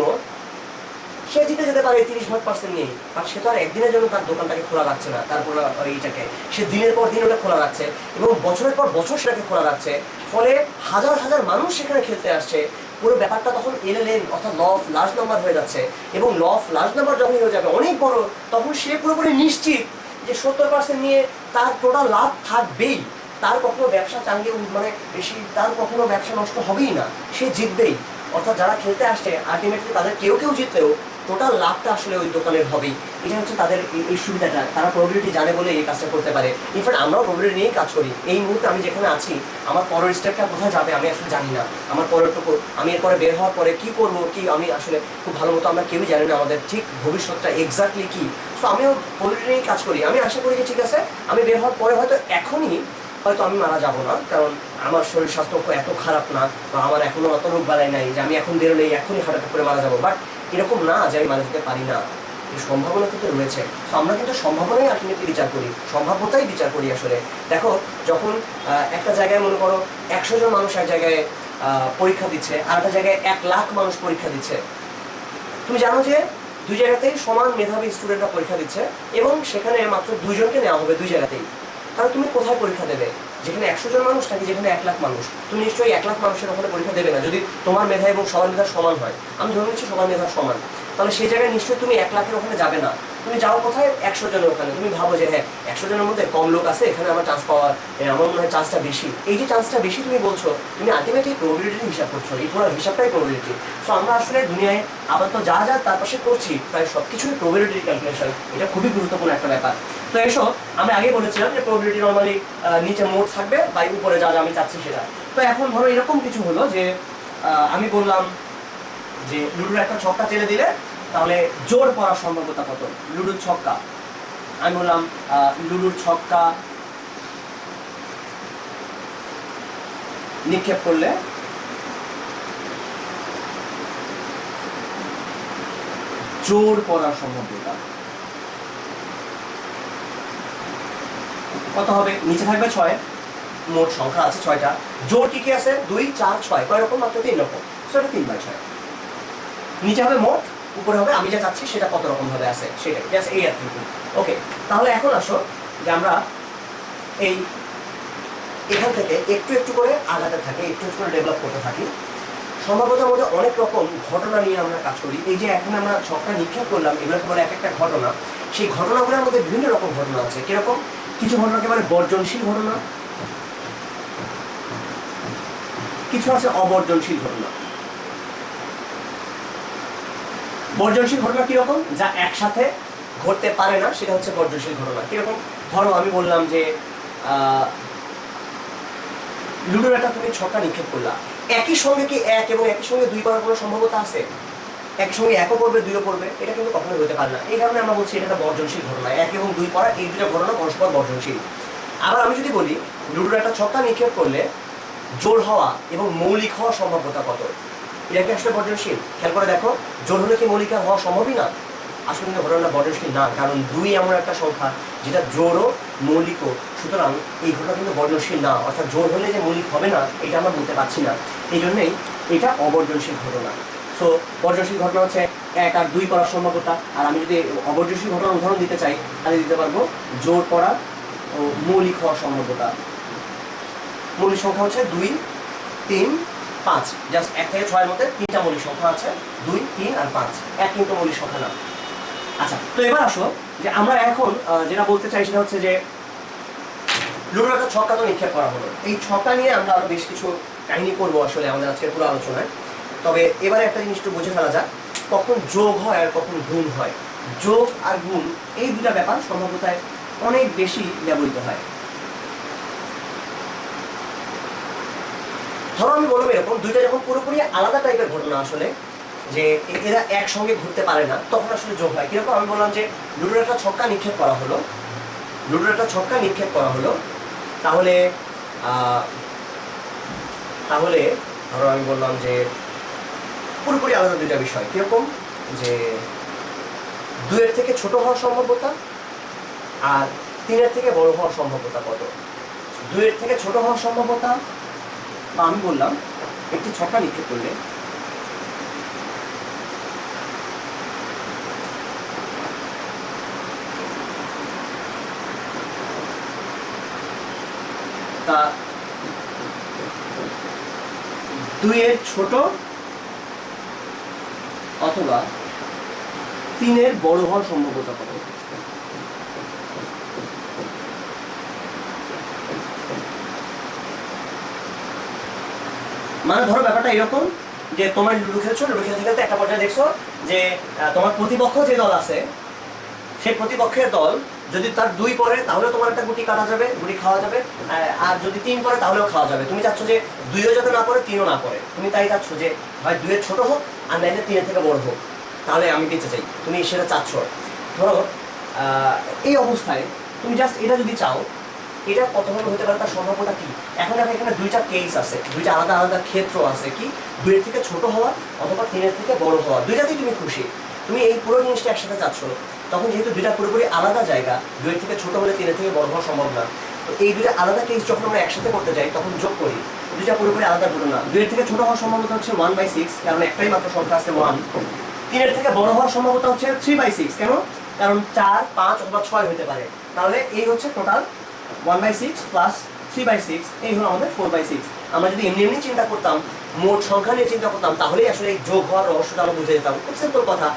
সে জিতে যেতে পারে 30% নিয়েই, বাট সে তো আর একদিনের জন্য তার দোকানটাকে খোলা রাখছে না, তারপর এইটাকে সে দিনের পর দিন ওটা খোলা রাখছে এবং বছরের পর বছর সেটাকে খোলা রাখছে। ফলে হাজার হাজার মানুষ সেখানে খেলতে আসছে। পুরো ব্যাপারটা তখন এলএলএন অর্থাৎ ল অফ লার্জ নাম্বার হয়ে যাচ্ছে। এবং ল অফ লার্জ নাম্বার যখন হয়ে যাবে অনেক বড়, তখন সে পুরোপুরি নিশ্চিত যে 70% নিয়ে তার টোটাল লাভ থাকবেই। তার কখনো ব্যবসা চাঙ্গে মানে বেশি, তার কখনো ব্যবসা নষ্ট হবেই না, সে জিতবেই। অর্থাৎ যারা খেলতে আসছে আলটিমেটলি তাদের কেউ কেউ জিতলেও টোটাল লাভটা আসলে ওই দোকানের হবেই। এটা হচ্ছে তাদের এই সুবিধাটা, তারা প্রবাবিলিটি জানে বলে এই কাজটা করতে পারে। ইনফ্যাক্ট আমরাও প্রবাবিলিটি নিয়েই কাজ করি। এই মুহূর্তে আমি যেখানে আছি, আমার পরের স্টেপটা কোথায় যাবে আমি আসলে জানি না। আমার পরেরটুকু আমি এরপরে বের হওয়ার পরে কি করব, কি আমি আসলে খুব ভালো মতো আমরা কেউই জানি না আমাদের ঠিক ভবিষ্যৎটা এক্স্যাক্টলি কি। সো আমিও প্রবাবিলিটি নিয়েই কাজ করি। আমি আশা করি যে ঠিক আছে, আমি বের হওয়ার পরে হয়তো এখনই হয়তো আমি মারা যাব না, কারণ আমার শরীর স্বাস্থ্য এত খারাপ না, বা আমার এখনো অত রোগ বালাই নাই যে আমি এখন বেরোলেই এখনই হঠাৎ করে মারা যাবো। বাট এরকম না যে আমি মারা যেতে পারি না, এই সম্ভাবনা কিন্তু রয়েছে। তো আমরা কিন্তু সম্ভাবনাই আলটিমেটলি বিচার করি, সম্ভাব্যতাই বিচার করি আসলে। দেখো, যখন একটা জায়গায় মনে করো 100 জন মানুষ এক জায়গায় পরীক্ষা দিচ্ছে, আর একটা জায়গায় 1 লাখ মানুষ পরীক্ষা দিচ্ছে, তুমি জানো যে দুই জায়গাতেই সমান মেধাবী স্টুডেন্টরা পরীক্ষা দিচ্ছে এবং সেখানে মাত্র 2 জনকে নেওয়া হবে দুই জায়গাতেই। তাহলে তুমি কোথায় পরীক্ষা দেবে? যেখানে 100 জন মানুষ নাকি যেখানে 1 লাখ মানুষ? তুমি নিশ্চয়ই 1 লাখ মানুষের ওখানে পরীক্ষা দেবে না যদি তোমার মেধা এবং সবার মেধা সমান হয়। আমি ধরে নিচ্ছি সবার মেধা সমান, তাহলে সেই জায়গায় নিশ্চয়ই তুমি 1 লাখের ওখানে যাবে না। তুমি যাও কোথায়? 100 জনের ওখানে। তুমি ভাবো যে হ্যাঁ, 100 জনের মধ্যে কম লোক আছে, এখানে আমার চান্স পাওয়ার আমার মনে হয় চান্সটা বেশি। এই যে চান্সটা বেশি তুমি বলছো, তুমি আলটিমেটলি প্রবাবিলিটির হিসাব করছো, এই পুরো হিসাবটাই প্রবাবিলিটি। সো আমরা আসলে দুনিয়ায় আপাতত যা যা তার পাশে করছি প্রায় সব কিছুই প্রবাবিলিটির ক্যালকুলেশন। এটা খুবই গুরুত্বপূর্ণ একটা ব্যাপার। তো এসো, আমি আগে বলেছিলাম যে প্রবাবিলিটি নর্মালি নিচে মোট থাকবে বা উপরে যা যা আমি চাচ্ছি সেটা। তো এখন ধরো এরকম কিছু হলো যে আমি বললাম যে লুডুর একটা ছক্কা চেলে দিলে তাহলে জোর পড়ার সম্ভাব্যতা কত? লুডুর ছক্কা, আমি বললাম লুডুর ছক্কা নিক্ষেপ করলে জোর পড়ার সম্ভাব্যতা কত হবে? নিচে থাকবে 6, মোট সংখ্যা আছে 6টা, জোর কি কি আছে? 2, 4, 6, কয় রকম? মাত্র 3 রকম। সেটা 3/6। নিচে হবে মোট, উপরে হবে আমি যা চাচ্ছি সেটা কত রকম ভাবে আছে সেটাই, জাস্ট এই আর কি। ওকে, তাহলে এখন আসো যে আমরা এই এখান থেকে একটু একটু করে আগাতে থাকি, একটু একটু করে ডেভেলপ করতে থাকি। সম্ভবতার মধ্যে অনেক রকম ঘটনা নিয়ে আমরা কাজ করি। এই যে এখন আমরা ছক্কা নিক্ষেপ করলাম, এগুলোকে বলে এক একটা ঘটনা। সেই ঘটনাগুলোর মধ্যে বিভিন্ন রকম ঘটনা আছে। কিরকম? কিছু ঘটনাকে বলে বর্জনশীল ঘটনা, কিছু আছে অবর্জনশীল ঘটনা। বর্জনশীল ঘটনা কিরকম? যা একসাথে ঘটতে পারে না, সেটা হচ্ছে বর্জনশীল ঘটনা। কিরকম? ধরো আমি বললাম যে লুডোর একটা তুমি ছক্কা নিক্ষেপ করলা, একই সঙ্গে কি 1 এবং একই সঙ্গে 2 করার কোনো সম্ভাবনা আছে? একই সঙ্গে 1ও পড়বে 2ও পড়বে, এটা কিন্তু কখনোই হতে পারে না। এই কারণে আমরা বলছি এটা একটা বর্জনশীল ঘটনা। 1 এবং 2 পড়া, এই দুটো ঘটনা পরস্পর বর্জনশীল। আবার আমি যদি বলি লুডোর একটা ছক্কা নিক্ষেপ করলে জোর হওয়া এবং মৌলিক হওয়ার সম্ভাব্যতা কত? এটা কি আসলে বর্জনশীল? খেয়াল করে দেখো, জোর হলে কি মৌলিক হওয়া সম্ভবই না? আসলে কিন্তু ঘটনাটা বর্জনশীল না, কারণ 2 এমন একটা সংখ্যা যেটা জোরও মৌলিকও। সুতরাং এই ঘটনা কিন্তু বর্জনশীল না, অর্থাৎ জোর হলে যে মৌলিক হবে না এটা আমরা বলতে পারছি না। এই জন্যই এটা অবর্জনশীল ঘটনা। সো বর্জনশীল ঘটনা হচ্ছে 1 আর 2 করার সম্ভাব্যতা। আর আমি যদি অবর্জনশীল ঘটনার উদাহরণ দিতে চাই তাহলে দিতে পারবো জোর করা ও মৌলিক হওয়ার সম্ভাব্যতা। মৌলিক সংখ্যা হচ্ছে 2 3 5, জাস্ট 1 থেকে 6 এর মধ্যে 3টা মৌলিক সংখ্যা আছে, 2 3 আর 5, এক কিন্তু মৌলিক সংখ্যা না। আচ্ছা, তো এবার আসো যে আমরা এখন যেটা বলতে চাই সেটা হচ্ছে যে লুডোর একটা ছক্কা তো নিক্ষেপ করা হলো, এই ছক্কা নিয়ে আমরা আরো বেশ কিছু কাহিনী করবো আসলে আমাদের আজকের পুরো আলোচনায়। তবে এবারে একটা জিনিস একটু বুঝে ফেলা যাক, কখন যোগ হয় আর কখন গুণ হয়। যোগ আর গুণ এই দুটা ব্যাপার সম্ভাব্যতায় অনেক বেশি ব্যবহৃত হয়। ধরো আমি বললাম এরকম দুইটা যখন পুরোপুরি আলাদা টাইপের ঘটনা আসলে, যে এরা একসঙ্গে ঘুরতে পারে না, তখন আসলে যোগ হয়। কিরকম, আমি বললাম যে লুডোর একটা ছক্কা নিক্ষেপ করা হলো, লুডোর একটা ছক্কা নিক্ষেপ করা হলো, তাহলে তাহলে ধরো আমি বললাম যে পুরোপুরি আলাদা দুইটা বিষয়। কিরকম, যে 2 এর থেকে ছোট হওয়ার সম্ভাব্যতা আর 3 এর থেকে বড় হওয়ার সম্ভাব্যতা কত। 2 এর থেকে ছোট হওয়ার সম্ভাব্যতা, বা আমি বললাম একটি ছক্কা নিক্ষেপ করলে তা 2 এর ছোট অথবা 3 এর বড় হওয়ার সম্ভাব্যতা কত। মানে ধরো ব্যাপারটা এরকম যে তোমার লুডো খেলছো, লুডো খেলতে খেলতে একটা পর্যায়ে দেখছো যে তোমার প্রতিপক্ষ যে দল আছে সেই প্রতিপক্ষের দল যদি তার 2 পরে তাহলে তোমার একটা গুটি কাটা যাবে, গুটি খাওয়া যাবে, আর যদি 3 পরে তাহলেও খাওয়া যাবে। তুমি চাচ্ছ যে 2ও যাতে না পড়ে 3ও না পড়ে, তুমি তাই চাচ্ছ যে হয় 2 এর ছোট হোক আর নাইলে 3 এর থেকে বড় হোক, তাহলে আমি বেঁচে চাই, তুমি সেটা চাচ্ছ। ধরো এই অবস্থায় তুমি জাস্ট এটা যদি চাও, এটা কতভাবে হতে পারে তার সম্ভাব্যতা কি। এখন দেখো এখানে দুইটা কেস আছে, দুইটা আলাদা আলাদা ক্ষেত্র আছে, কি 2 এর থেকে ছোট হওয়া অথবা 3 এর থেকে বড় হওয়া, দুইটাতেই তুমি খুশি, তুমি এই পুরো জিনিসটা একসাথে চাচ্ছ। তখন যেহেতু দুইটা পুরোপুরি আলাদা জায়গা, 2 এর থেকে ছোট হলে 3 এর থেকে বড় হওয়া সম্ভব না, তো এই দুইটা আলাদা কেস যখন আমরা একসাথে করতে যাই তখন যোগ করি, দুইটা পুরোপুরি আলাদা ঘটনা। 2 এর থেকে ছোট হওয়ার সম্ভাবনা হচ্ছে 1/6, কারণ একটাই মাত্র সংখ্যা আছে 1। 3 এর থেকে বড় হওয়ার সম্ভাবনা হচ্ছে 3/6, কেন, কারণ 4 5 অথবা 6 হতে পারে। তাহলে এই হচ্ছে টোটাল 1/6 প্লাস 3/6, এই হলো আমাদের 4/6। আমরা যদি এমনি এমনি চিন্তা করতাম, মোট সংখ্যা নিয়ে চিন্তা করতাম, তাহলেই আসলে এই যোগ হওয়ার রহস্যটা আমরা বুঝে যেতাম। খুব সিম্পল কথা,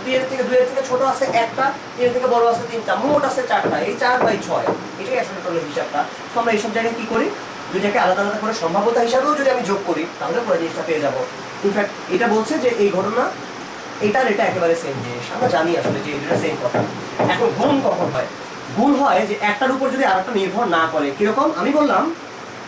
2 এর থেকে ছোট আছে একটা, 3 এর থেকে বড় আছে 3টা, মোট আছে 4টা, এই 4/6, এটাই আসলে টোটাল হিসাবটা। তো আমরা এইসব জায়গায় কি করি, দুইটাকে আলাদা আলাদা করে সম্ভাব্যতা হিসাবেও যদি আমি যোগ করি তাহলে পরে জিনিসটা পেয়ে যাবো। ইনফ্যাক্ট এটা বলছে যে এই ঘটনা এটার এটা একেবারে সেম জিনিস, আমরা জানি আসলে যে এটা সেম কথা। এখন গুণ কখন হয়, গুণ হয় যে একটার উপর যদি আরেকটা নির্ভর না করে। কিরকম, আমি বললাম